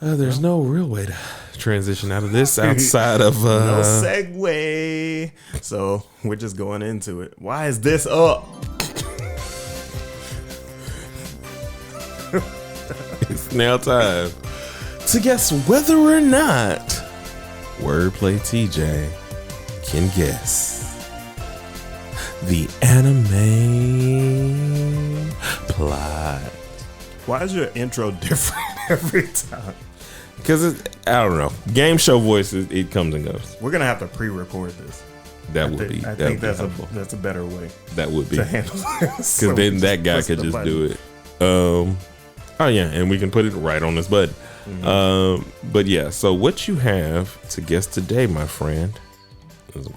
there's no real way to transition out of this outside of no segue. So we're just going into it. Why is this up? It's now time to guess whether or not Wordplay TJ can guess the anime plot. Why is your intro different every time? Because I don't know. Game show voices, it comes and goes. We're gonna have to pre-record this. That would be. I think that's a better way. That would be to handle this. Because then that guy could just do it. Oh yeah, and we can put it right on this button. But yeah, so what you have to guess today, my friend, is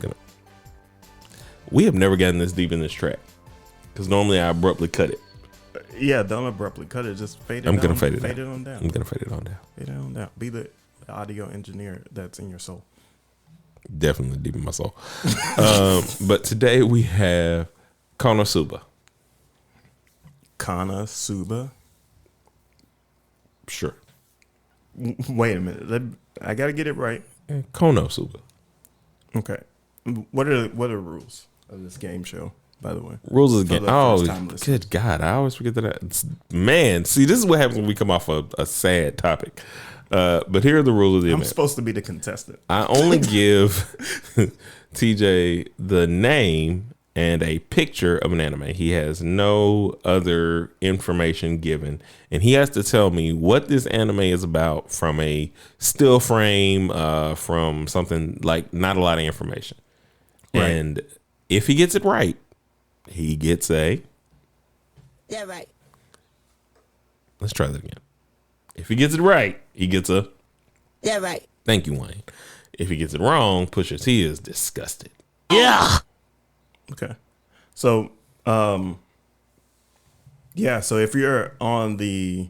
we have never gotten this deep in this track because normally I abruptly cut it. Yeah, don't abruptly cut it. Just fade it. I'm gonna fade it on down. I'm gonna fade it on down. Fade it on down. Be the audio engineer that's in your soul. Definitely deep in my soul. But today we have Konosuba. Konosuba. Sure. Wait a minute. I gotta get it right. Konosuba. Okay. What are the rules of this game show? By the way, rules of the game. Oh, good God! I always forget that. Man, see, this is what happens when we come off a sad topic. But here are the rules of the event. I'm supposed to be the contestant. I only give TJ the name and a picture of an anime. He has no other information given, and he has to tell me what this anime is about from a still frame, from something like not a lot of information. Right. And if he gets it right, he gets a. Yeah, right. Let's try that again. If he gets it right, he gets a. Yeah, right. Thank you, Wayne. If he gets it wrong, Pusha T is disgusted. Yeah. Okay. So, yeah. So if you're on the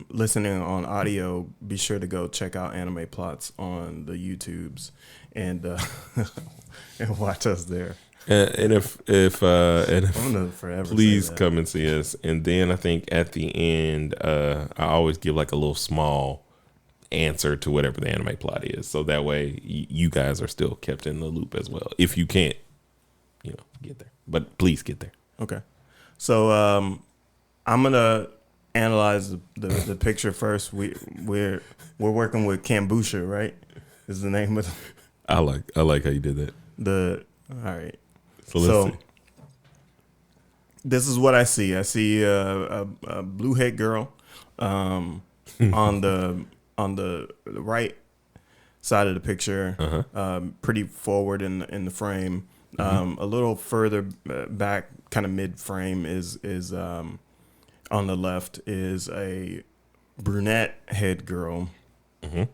listening on audio, be sure to go check out Anime Plots on the YouTubes and and watch us there. And if I'm gonna forever please come and see us. And then I think at the end, I always give like a little small answer to whatever the anime plot is, so that way you guys are still kept in the loop as well. If you can't, get there, but please get there. Okay. So I'm gonna analyze the picture first. We're working with Kambusha, right? Is the name of I like how you did that. All right. So let's see. This is what I see. I see a blue head girl on the right side of the picture, pretty forward in the frame. A little further back, kind of mid frame, is on the left is a brunette head girl, with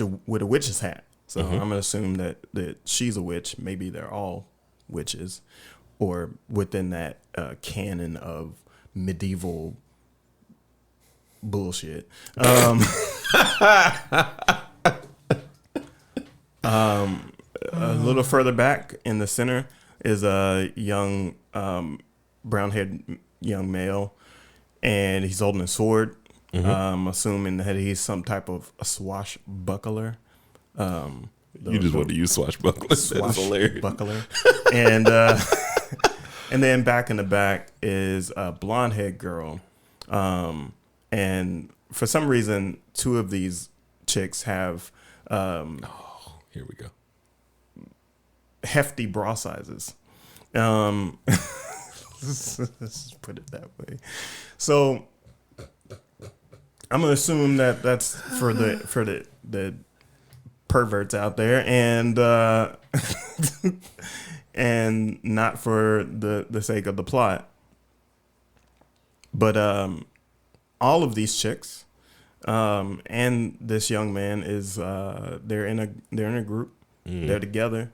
a witch's hat. So I'm gonna assume that she's a witch. Maybe they're all witches, or within that canon of medieval bullshit. A little further back in the center is a young brown-haired young male, and he's holding a sword. Assuming that he's some type of a swashbuckler. You just want to use swashbuckler. That's hilarious. Buckler. And and then back in the back is a blonde head girl. And for some reason, two of these chicks have here we go. hefty bra sizes. Let's just put it that way. So I'm gonna assume that that's for the perverts out there, and and not for the sake of the plot. But all of these chicks and this young man is they're in a group. They're together,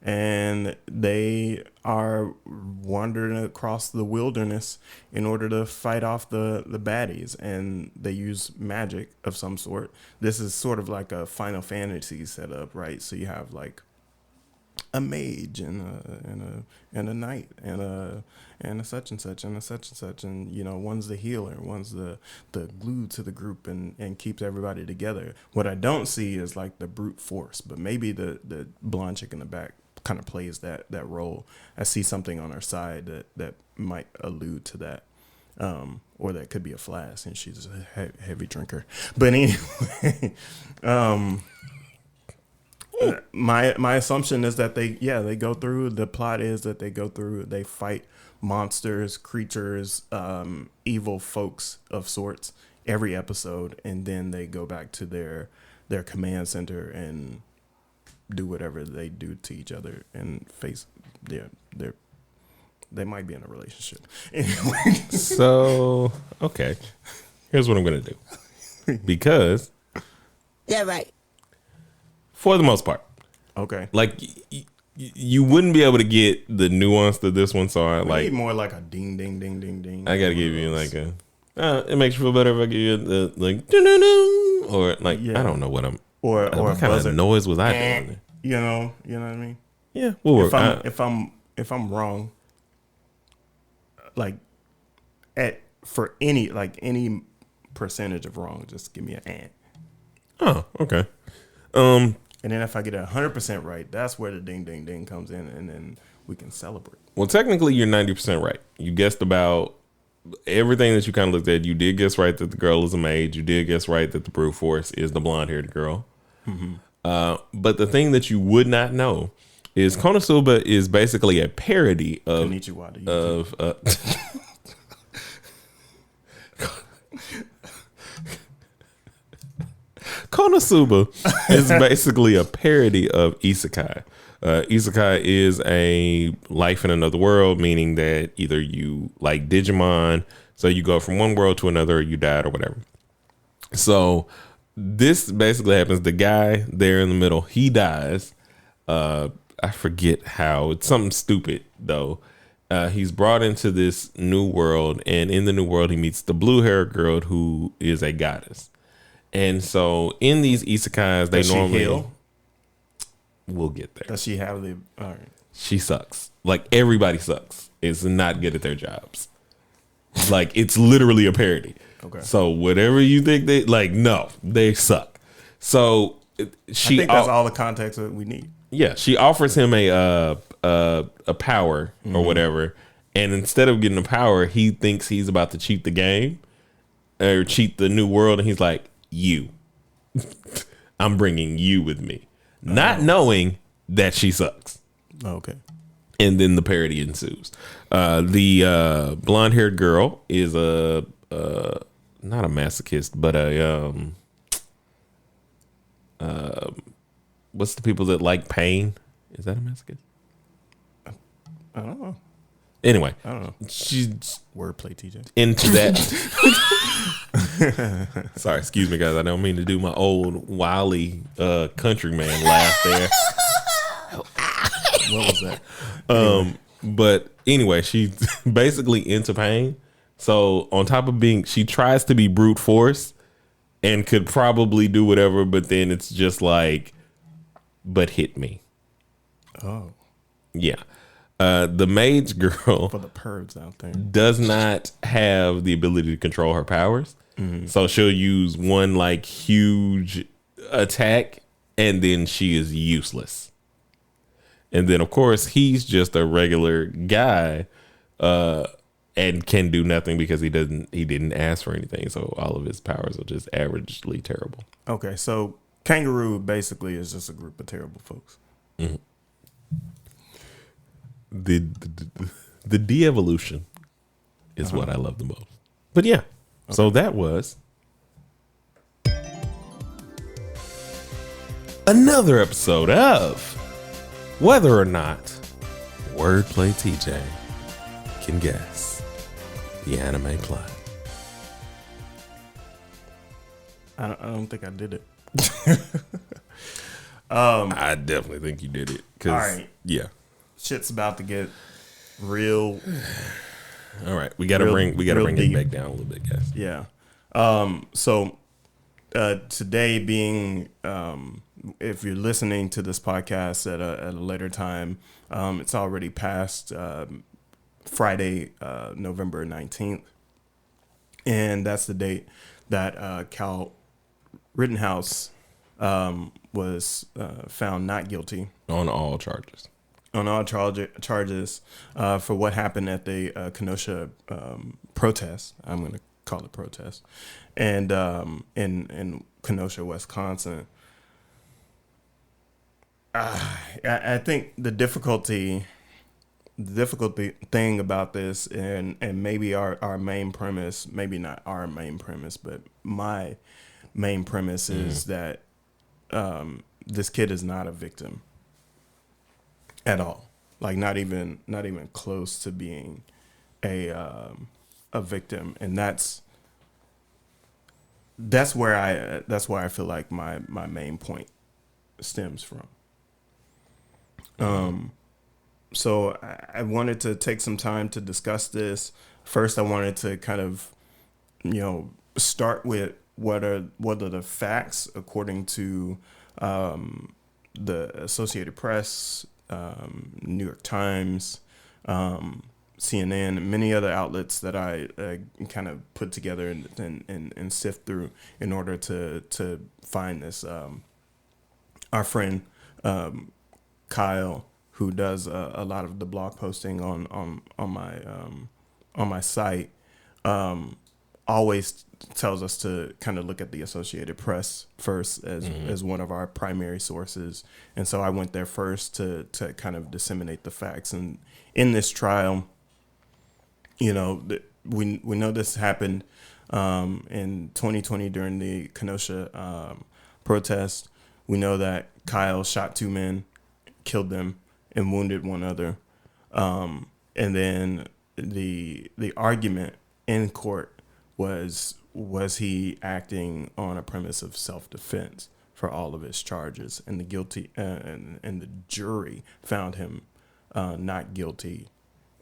and they are wandering across the wilderness in order to fight off the baddies, and they use magic of some sort. This is sort of like a Final Fantasy setup, right? So you have like a mage and a knight and a such and such and a such and such, and one's the healer, one's the glue to the group and keeps everybody together. What I don't see is like the brute force, but maybe the blonde chick in the back kind of plays that role. I see something on her side that might allude to that. Or that could be a flask, and she's a heavy drinker. But anyway, my assumption is that they go through. The plot is that they fight monsters, creatures, evil folks of sorts every episode, and then they go back to their command center and do whatever they do to each other and face they might be in a relationship. Anyway. So, okay. Here's what I'm going to do. Because. Yeah, right. For the most part. Okay. Like, you wouldn't be able to get the nuance that this one saw. We like need more like a ding, ding, ding, ding, ding. I got to give you like a. It makes you feel better if I give you the like. Doo-doo-doo, or like, I don't know what I'm. Or what kind of noise was I doing? You know what I mean? Yeah. We'll work. If I'm wrong. Like for any percentage of wrong, just give me an ant. Oh, okay. And then if I get 100% right, that's where the ding ding ding comes in, and then we can celebrate. Well, technically, you're 90% right. You guessed about everything that you kind of looked at. You did guess right that the girl is a mage. You did guess right that the brute force is the blonde-haired girl. Mm-hmm. But the thing that you would not know is Konosuba is basically a parody of Konosuba is basically a parody of isekai. Isekai is a life in another world, meaning that either you like Digimon, so you go from one world to another, or you died or whatever. So this basically happens. The guy there in the middle, he dies. I forget how. It's something stupid, though. He's brought into this new world, and in the new world, he meets the blue-haired girl who is a goddess. And so in these isekais, they normally... Heal? We'll get there. Does she have the... All right. She sucks. Like, everybody sucks. Is not good at their jobs. Like, it's literally a parody. Okay. So whatever you think they... Like, no, they suck. So I think that's all the context that we need. Yeah, she offers him a power or whatever, and instead of getting a power, he thinks he's about to cheat the game or cheat the new world, and he's like, "You, I'm bringing you with me," not knowing that she sucks. Okay, and then the parody ensues. The blonde-haired girl is not a masochist, but what's the people that like pain? Is that a masochist? I don't know. Anyway, I don't know. She's wordplay, TJ. Into that. Sorry, excuse me, guys. I don't mean to do my old wily countryman laugh there. What was that? But anyway, she's basically into pain. So on top of being, she tries to be brute force and could probably do whatever, but then it's just like, but hit me. Oh. Yeah. The mage girl for the pervs out there does not have the ability to control her powers. Mm-hmm. So she'll use one like huge attack and then she is useless. And then of course he's just a regular guy and can do nothing because he didn't ask for anything. So all of his powers are just averagely terrible. Okay, so Kangaroo basically is just a group of terrible folks. Mm-hmm. The de-evolution is what I love the most. But yeah, so that was another episode of Whether or Not Wordplay TJ Can Guess the Anime Plot. I don't think I did it. I definitely think you did it. All right. Yeah. Shit's about to get real. All right, we gotta bring it back down a little bit, guys. Yeah. So today being, if you're listening to this podcast at a later time, it's already past Friday, November 19th. And that's the date that Cal Rittenhouse was found not guilty On all charges. Charges for what happened at the Kenosha protest. I'm going to call it protest, and in Kenosha, Wisconsin. I think the difficulty thing about this, and maybe our main premise, maybe not our main premise, but my main premise is that this kid is not a victim at all. Like not even close to being a victim, and that's where I feel like my main point stems from. So I wanted to take some time to discuss this. First, I wanted to kind of, start with what are the facts according to the Associated Press, New York Times, CNN, and many other outlets that I kind of put together and sift through in order to find this. Our friend Kyle, who does a lot of the blog posting on my site, always tells us to kind of look at the Associated Press first as one of our primary sources. And so I went there first to kind of disseminate the facts. And in this trial, we know this happened in 2020 during the Kenosha protest. We know that Kyle shot 2 men, killed them, and wounded one other. And then the argument in court was he acting on a premise of self-defense for all of his charges, and the guilty and the jury found him not guilty,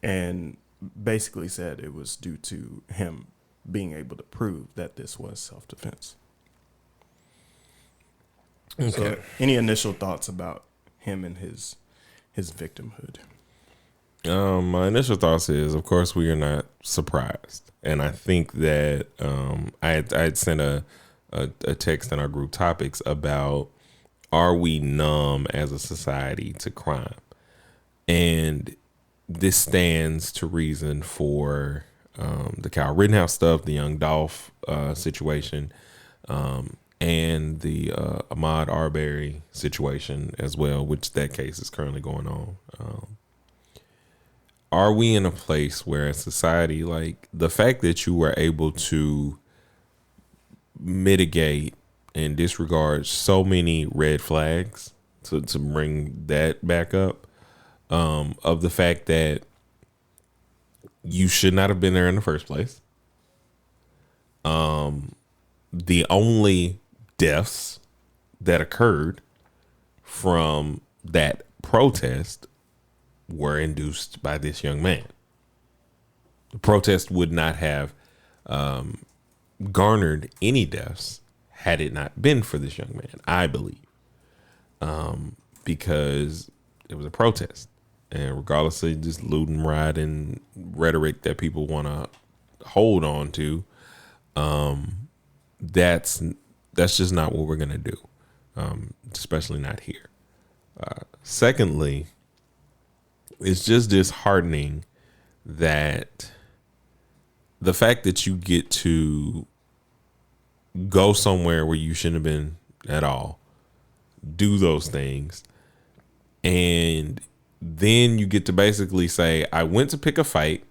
and basically said it was due to him being able to prove that this was self-defense. Okay. So, any initial thoughts about him and his victimhood? My initial thoughts is, of course, we are not surprised, and I think that I had sent a text in our group topics about, are we numb as a society to crime? And this stands to reason for the Kyle Rittenhouse stuff, the young Dolph situation, and the Ahmaud Arbery situation as well, which that case is currently going on. Are we in a place where, as society, like the fact that you were able to mitigate and disregard so many red flags to bring that back up, of the fact that you should not have been there in the first place. The only deaths that occurred from that protest were induced by this young man. The protest would not have garnered any deaths had it not been for this young man, I believe, because it was a protest. And regardless of just looting, rioting rhetoric that people want to hold on to, that's just not what we're going to do, especially not here. Secondly, it's just disheartening that the fact that you get to go somewhere where you shouldn't have been at all, do those things, and then you get to basically say, I went to pick a fight.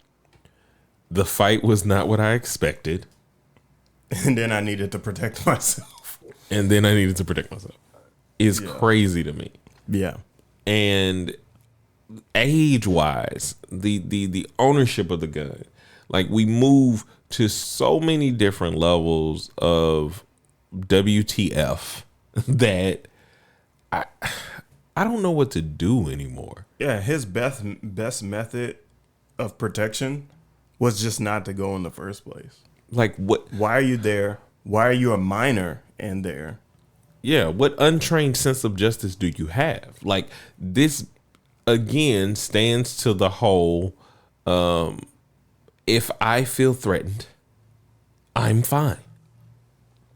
The fight was not what I expected. And then I needed to protect myself. Is crazy to me. Yeah. And age-wise, the ownership of the gun, like we move to so many different levels of WTF that I don't know what to do anymore. Yeah, his best method of protection was just not to go in the first place. Like what? Why are you there? Why are you a minor and there. Yeah, what untrained sense of justice do you have? Like, this again stands to the whole, if I feel threatened, I'm fine.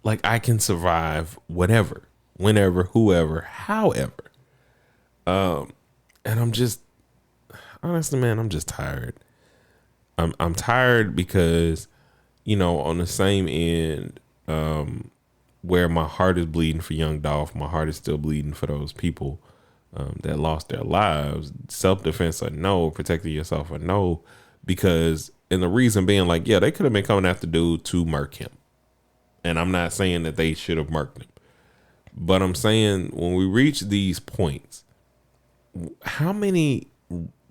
Like, I can survive whatever, whenever, whoever, however. And I'm just, honestly, man, I'm just tired. I'm tired because, you know, on the same end, where my heart is bleeding for young Dolph, my heart is still bleeding for those people that lost their lives. Self-defense or no, protecting yourself or no, because, and the reason being, like, yeah, they could have been coming after dude to murk him. And I'm not saying that they should have murked him. But I'm saying when we reach these points, how many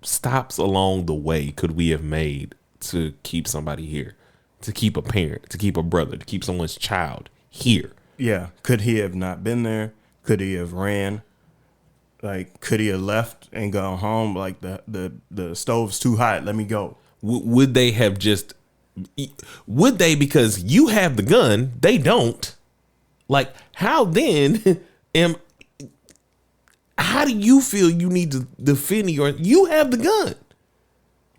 stops along the way could we have made to keep somebody here, to keep a parent, to keep a brother, to keep someone's child here? Yeah. Could he have not been there? Could he have ran? Like, could he have left and gone home? Like, the stove's too hot. Let me go. Would they have just, would they, because you have the gun, they don't. Like, how then how do you feel you need to defend you have the gun?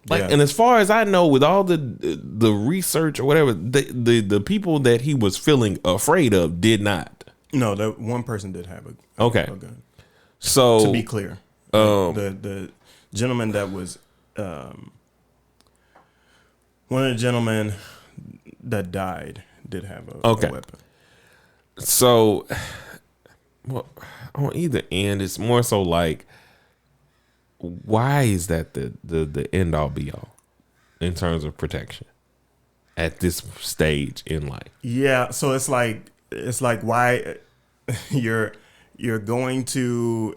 Like, Yeah. and as far as I know, with all the research or whatever, the people that he was feeling afraid of did not. No, that one person did have a gun. So To be clear, the gentleman that was one of the gentlemen that died did have a weapon. So, well, on either end, it's more so like, why is that the end all be all in terms of protection at this stage in life? Yeah, so it's like why you're going to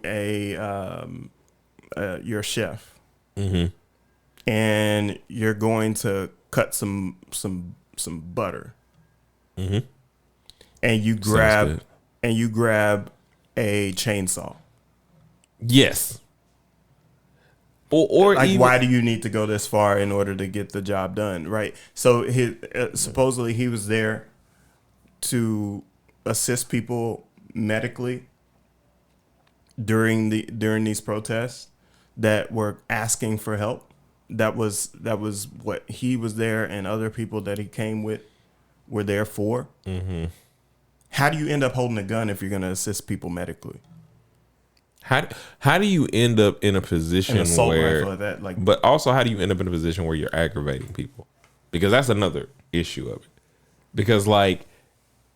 your chef, and you're going to cut some butter, and you grab a chainsaw. Yes. Or like, even, why do you need to go this far in order to get the job done, right? So supposedly he was there to assist people medically during these protests that were asking for help. That was what he was there, and other people that he came with were there for. Mm-hmm. How do you end up holding a gun if you're going to assist people medically? How do you end up in a position where like that, like, but also how do you end up in a position where you're aggravating people? Because that's another issue of it. Because, like,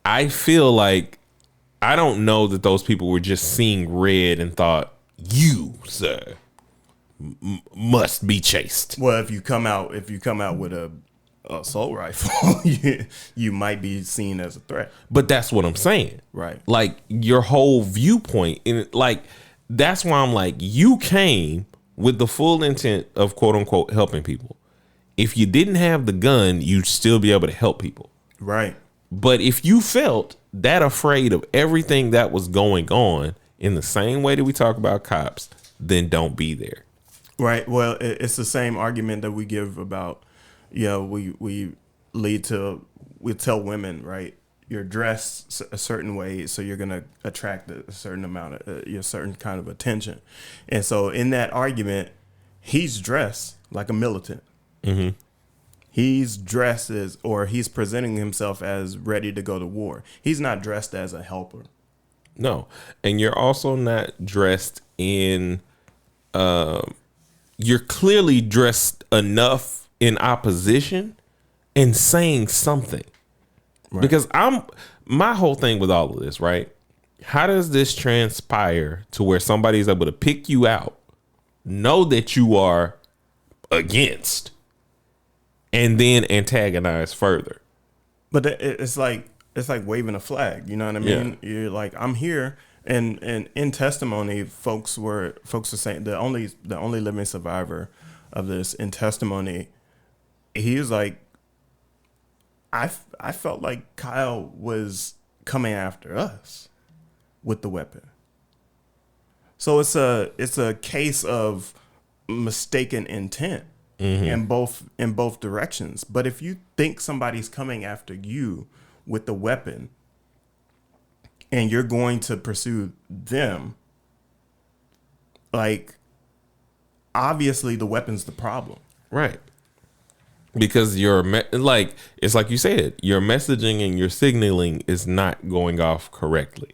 I feel like, I don't know that those people were just seeing red and thought, you, sir, must be chased. well, if you come out with a assault rifle, you might be seen as a threat. But that's what I'm saying. Right. Like, your whole viewpoint, and like, that's why I'm like, you came with the full intent of, quote unquote, helping people. If you didn't have the gun, you'd still be able to help people. Right. But if you felt that afraid of everything that was going on in the same way that we talk about cops, then don't be there. Right. Well, it's the same argument that we give about, we tell women, right, you're dressed a certain way, so you're going to attract a certain amount of a certain kind of attention. And so in that argument, he's dressed like a militant. Mm-hmm. He's dressed he's presenting himself as ready to go to war. He's not dressed as a helper. No. And you're also not dressed in, you're clearly dressed enough in opposition and saying something. Right. Because my whole thing with all of this, right? How does this transpire to where somebody's able to pick you out, know that you are against, and then antagonize further? But it's like waving a flag. You know what I mean? Yeah. You're like, I'm here, and in testimony, folks are saying the only living survivor of this in testimony, he was like, I felt like Kyle was coming after us with the weapon. So it's a case of mistaken intent in both directions. But if you think somebody's coming after you with the weapon, and you're going to pursue them, like, obviously the weapon's the problem. Right. Because it's like you said, your messaging and your signaling is not going off correctly.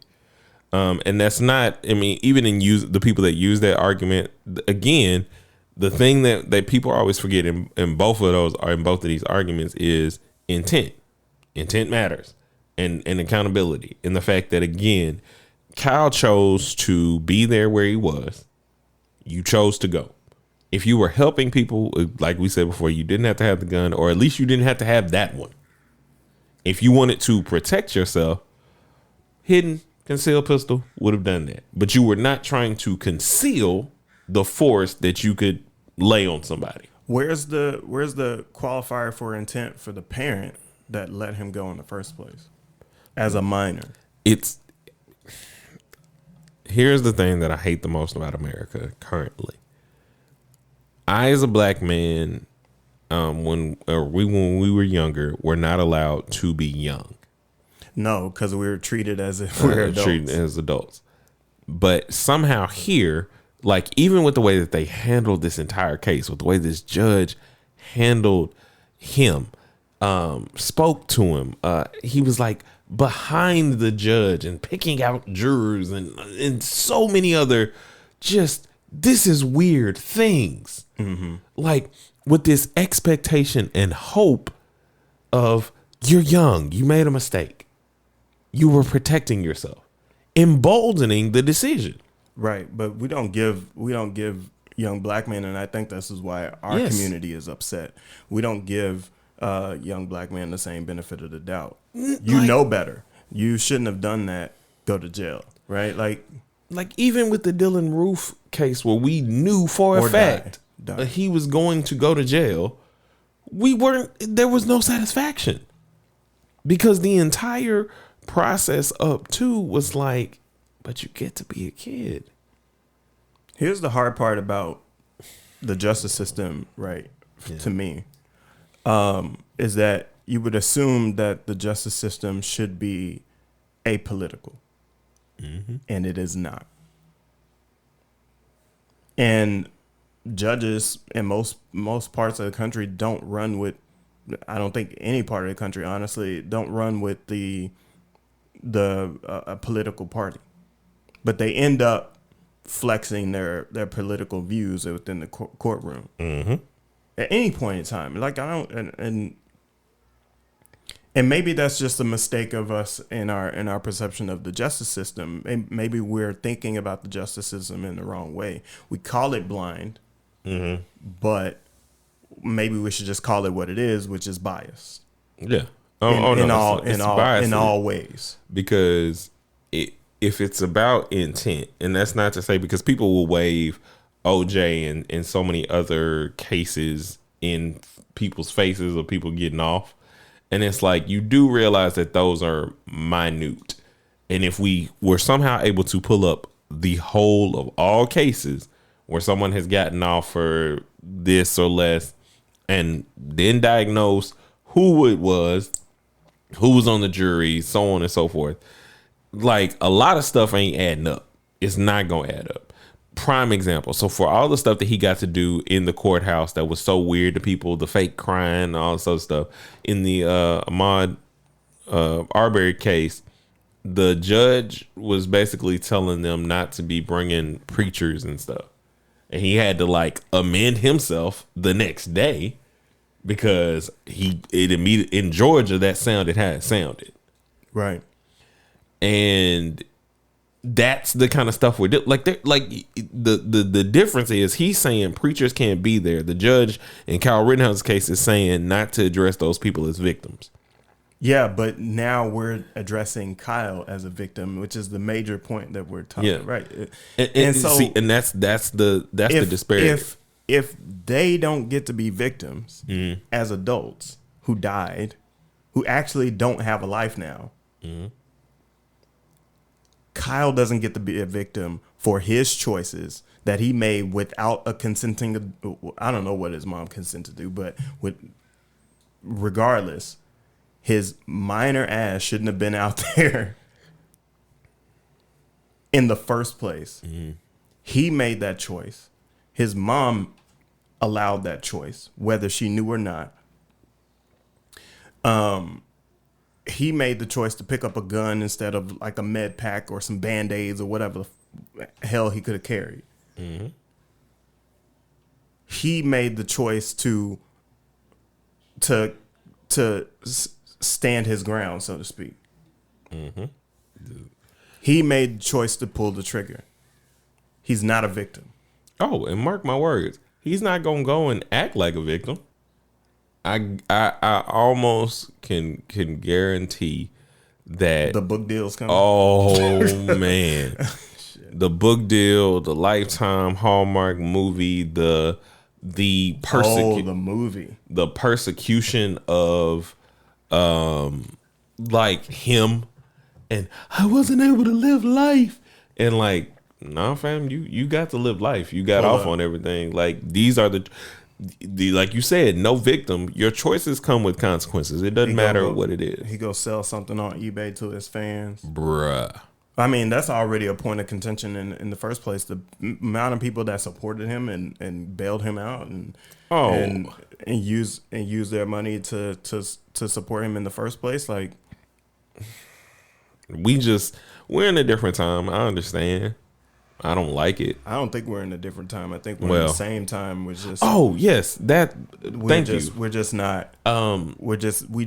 And that's not, I mean, even in the people that use that argument, again, the thing that people always forget in both of these arguments is intent. Intent matters, and accountability. And the fact that, again, Kyle chose to be there where he was. You chose to go. If you were helping people, like we said before, you didn't have to have the gun, or at least you didn't have to have that one. If you wanted to protect yourself, hidden, concealed pistol would have done that. But you were not trying to conceal the force that you could lay on somebody. Where's the qualifier for intent for the parent that let him go in the first place as a minor? Here's the thing that I hate the most about America currently. I, as a black man, when we were younger, were not allowed to be young. No, because we were treated as if we were adults. Treated as adults. But somehow here, like, even with the way that they handled this entire case, with the way this judge handled him, spoke to him, he was like behind the judge and picking out jurors and so many other just, this is weird things. Mm-hmm. Like, with this expectation and hope of, you're young, you made a mistake, you were protecting yourself, emboldening the decision. Right, but we don't give young black men, and I think this is why our community is upset. We don't give young black men the same benefit of the doubt. You know better. You shouldn't have done that. Go to jail, right? Like even with the Dylan Roof case, where we knew for a fact that he was going to go to jail, there was no satisfaction, because the entire process up to was like, but you get to be a kid. Here's the hard part about the justice system, right? Yeah. To me, is that you would assume that the justice system should be apolitical, and it is not. And judges in most parts of the country don't run with, I don't think any part of the country, honestly, don't run with a political party, but they end up flexing their political views within the courtroom at any point in time. Like, I don't, and maybe that's just a mistake of us in our perception of the justice system. And maybe we're thinking about the justice system in the wrong way. We call it blind, but maybe we should just call it what it is, which is bias. Yeah. In all ways. Because if it's about intent, and that's not to say, because people will waive OJ and so many other cases in people's faces of people getting off. And it's like, you do realize that those are minute. And if we were somehow able to pull up the whole of all cases where someone has gotten off for this or less, and then diagnose who it was, who was on the jury, so on and so forth, like, a lot of stuff ain't adding up. It's not going to add up. Prime example. So for all the stuff that he got to do in the courthouse that was so weird to people, the fake crying and all this other stuff, in the Ahmaud Arbery case, the judge was basically telling them not to be bringing preachers and stuff. And he had to, like, amend himself the next day, because it immediately, in Georgia, that sounded how it sounded. Right. And that's the kind of stuff we're doing. Like, the difference is, he's saying preachers can't be there. The judge in Kyle Rittenhouse's case is saying not to address those people as victims. Yeah, but now we're addressing Kyle as a victim, which is the major point that we're talking about. Right. And so, see, and that's the disparity. If they don't get to be victims as adults who died, who actually don't have a life now, Kyle doesn't get to be a victim for his choices that he made without a consenting. I don't know what his mom consented to, but regardless, his minor ass shouldn't have been out there in the first place. He made that choice. His mom allowed that choice, whether she knew or not. He made the choice to pick up a gun instead of like a med pack or some Band-Aids or whatever the hell he could have carried. He made the choice to stand his ground, so to speak. He made the choice to pull the trigger. He's not a victim. Oh, and mark my words, he's not gonna go and act like a victim. I almost can guarantee that The book deal's coming. Oh man, the book deal, the Lifetime Hallmark movie, the the movie. the persecution of like him, and I wasn't able to live life, and like, nah fam, you got to live life. You got off on everything. Like, these are the like you said, no victim. Your choices come with consequences. It doesn't matter what it is. He go sell something on eBay to his fans. Bruh. I mean, that's already a point of contention in the first place. The amount of people that supported him and bailed him out and use their money to support him in the first place. Like, we're in a different time. I understand. I don't like it. I don't think we're in a different time. I think we're in the same time. We're just yes, that. Thank you. We're just not. We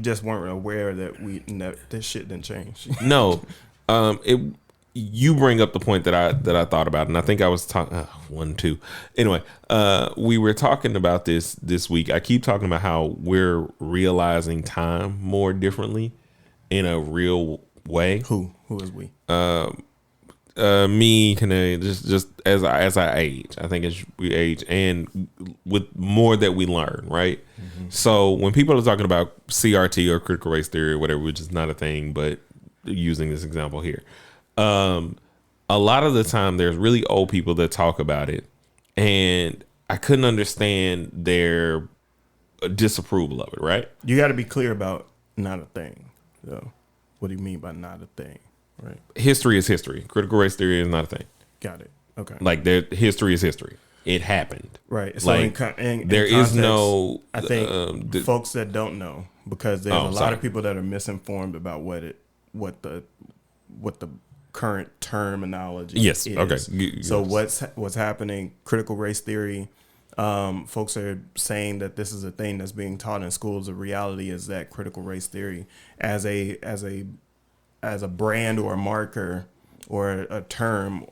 just weren't aware that this shit didn't change. No, you bring up the point that I thought about, and I think I was talking 1, 2. Anyway, we were talking about this week. I keep talking about how we're realizing time more differently in a real way. Who is we? Me, just as I age, I think as we age, and with more that we learn, right? So when people are talking about CRT or critical race theory or whatever, which is not a thing, but using this example here, a lot of the time there's really old people that talk about it, and I couldn't understand their disapproval of it. Right? You got to be clear about not a thing. So, what do you mean by not a thing? Right. History is history. Critical race theory is not a thing. Got it. Okay. Like, history is history. It happened. Right. So like, in there context, is no. I think folks that don't know, because there's a lot of people that are misinformed about what the current terminology is. Okay. So what's happening? Critical race theory. Folks are saying that this is a thing that's being taught in schools. The reality is that critical race theory, as a brand or a marker or a term,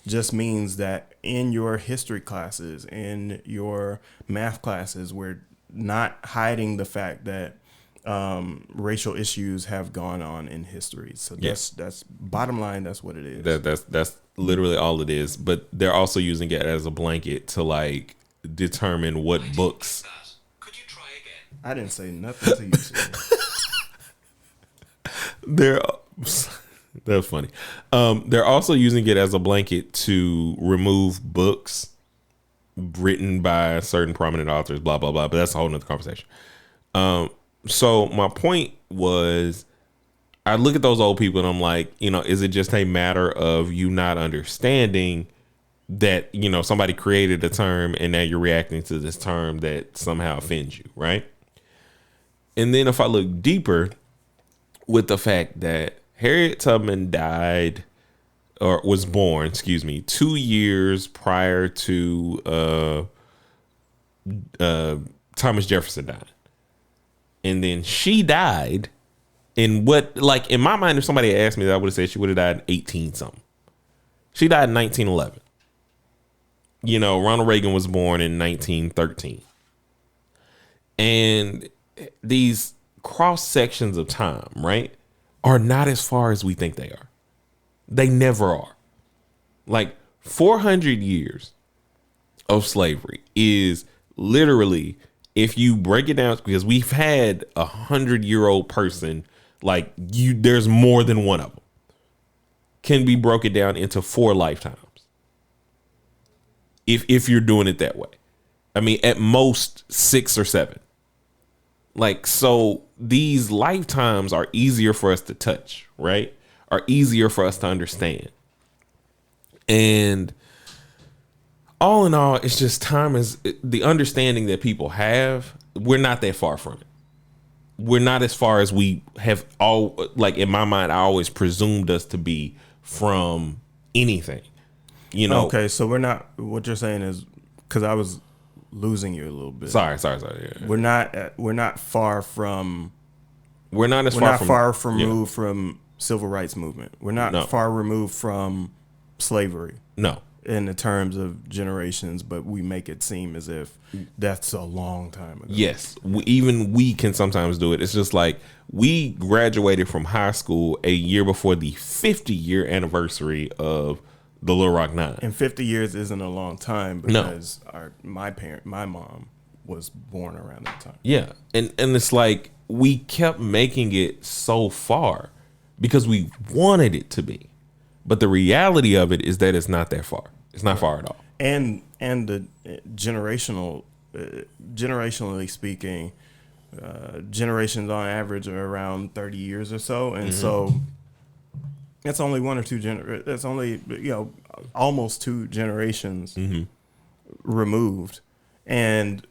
just means that in your history classes, in your math classes, we're not hiding the fact that racial issues have gone on in history. So that's bottom line. That's what it is. That's literally all it is. But they're also using it as a blanket to like determine what books. Could you try again? I didn't say nothing to you. That's funny. They're also using it as a blanket to remove books written by certain prominent authors, blah, blah, blah. But that's a whole nother conversation. So my point was, I look at those old people and I'm like, is it just a matter of you not understanding that, somebody created a term and now you're reacting to this term that somehow offends you, right? And then if I look deeper with the fact that Harriet Tubman was born 2 years prior to Thomas Jefferson died. And then she died in in my mind, if somebody asked me that, I would have said she would have died in 18 something. She died in 1911. Ronald Reagan was born in 1913. And these cross sections of time, right, are not as far as we think they are. They never are. Like, 400 years of slavery is literally, if you break it down, because we've had 100-year-old person, like, there's more than one of them, can be broken down into 4 lifetimes. If you're doing it that way. I mean, at most 6 or 7. Like, so these lifetimes are easier for us to touch, right? Are easier for us to understand. And all in all, it's just time is the understanding that people have. We're not that far from it. We're not as far as we have all, like in my mind, I always presumed us to be from anything, you know? Okay. So we're not, what you're saying is, cause I was losing you a little bit. Sorry. Yeah. We're not far from, we're not far removed from civil rights movement. We're not far removed from slavery. No. In the terms of generations, but we make it seem as if that's a long time ago. Yes, we can sometimes do it. It's just like we graduated from high school a year before the 50-year anniversary of the Little Rock Nine. And 50 years isn't a long time because my mom was born around that time. Yeah, and it's like we kept making it so far because we wanted it to be. But the reality of it is that it's not that far. It's not far at all. And the generationally speaking, generations on average are around 30 years or so, and so that's only one or two that's only almost two generations removed. And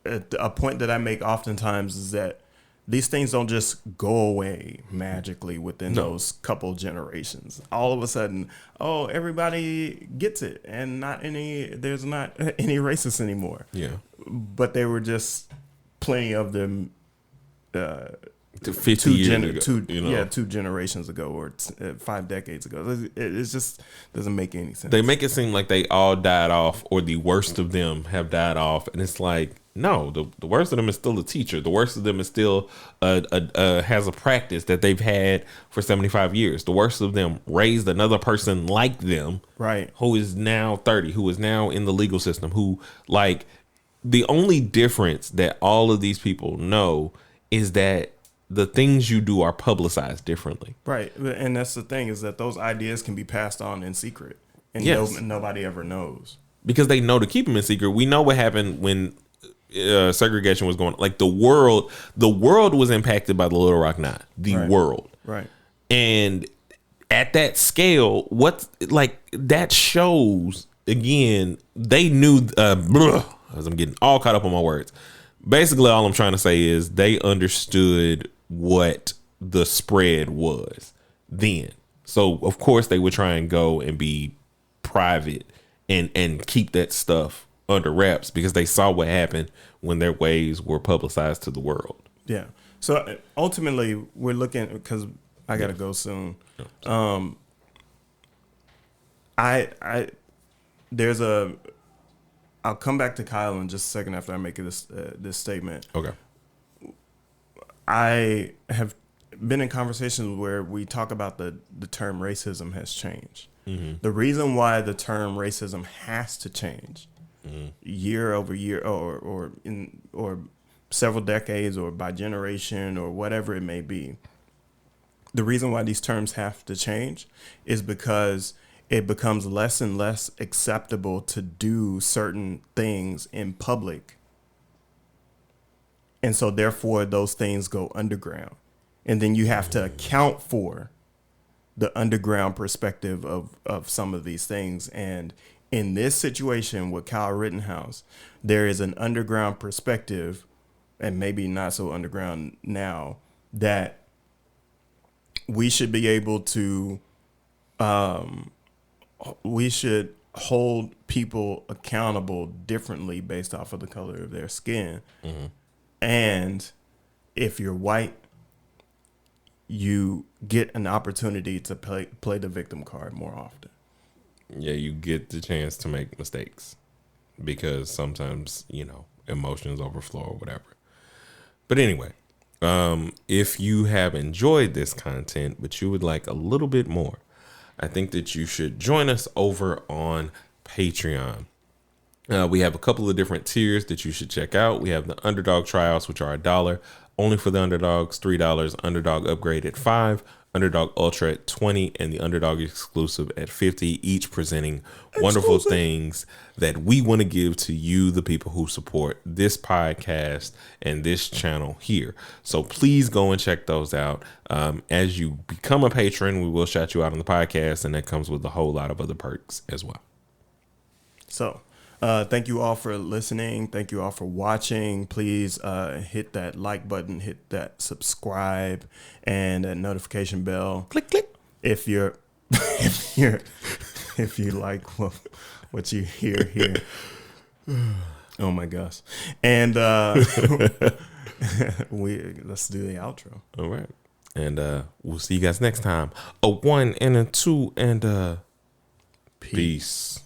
a point that I make oftentimes is that these things don't just go away magically within those couple generations. All of a sudden, everybody gets it, and there's not any racists anymore. Yeah, but there were just plenty of them. 50 years ago, two generations ago or 5 decades ago. It just doesn't make any sense. They make it seem like they all died off, or the worst of them have died off, and it's like, no, the worst of them is still a teacher. The worst of them is still has a practice that they've had for 75 years. The worst of them raised another person like them, right? Who is now 30, who is now in the legal system. Who, like, the only difference that all of these people know is that the things you do are publicized differently. Right. And that's the thing, is that those ideas can be passed on in secret, and nobody ever knows. Because they know to keep them in secret. We know what happened when segregation was going on. Like, the world was impacted by the Little Rock Nine. The world. Right. And at that scale, that shows, again, they knew, as I'm getting all caught up on my words. Basically, all I'm trying to say is they understood what the spread was then. So, of course, they would try and go and be private and keep that stuff under wraps because they saw what happened when their ways were publicized to the world. Yeah. So, ultimately, we're looking, because I got to go soon. I'll come back to Kyle in just a second after I make this statement. Okay. I have been in conversations where we talk about the term racism has changed. Mm-hmm. The reason why the term racism has to change year over year or several decades or by generation or whatever it may be, the reason why these terms have to change is because it becomes less and less acceptable to do certain things in public. And so therefore those things go underground. And then you have to account for the underground perspective of some of these things. And in this situation with Kyle Rittenhouse, there is an underground perspective, and maybe not so underground now, that we should be able to, we should hold people accountable differently based off of the color of their skin. Mm-hmm. And if you're white, you get an opportunity to play the victim card more often. Yeah, you get the chance to make mistakes because sometimes, emotions overflow or whatever. But anyway, if you have enjoyed this content, but you would like a little bit more, I think that you should join us over on Patreon. We have a couple of different tiers that you should check out. We have the underdog tryouts, which are $1, Only for the underdogs, $3. Underdog upgrade at $5. Underdog Ultra at $20, and the Underdog Exclusive at $50, each presenting wonderful things that we want to give to you, the people who support this podcast and this channel here. So please go and check those out. As you become a patron, we will shout you out on the podcast, and that comes with a whole lot of other perks as well. So thank you all for listening. Thank you all for watching. Please hit that like button, hit that subscribe, and that notification bell. Click, click. If you like what you hear here. Oh my gosh. And let's do the outro. All right. And we'll see you guys next time. A 1 and a 2 and peace.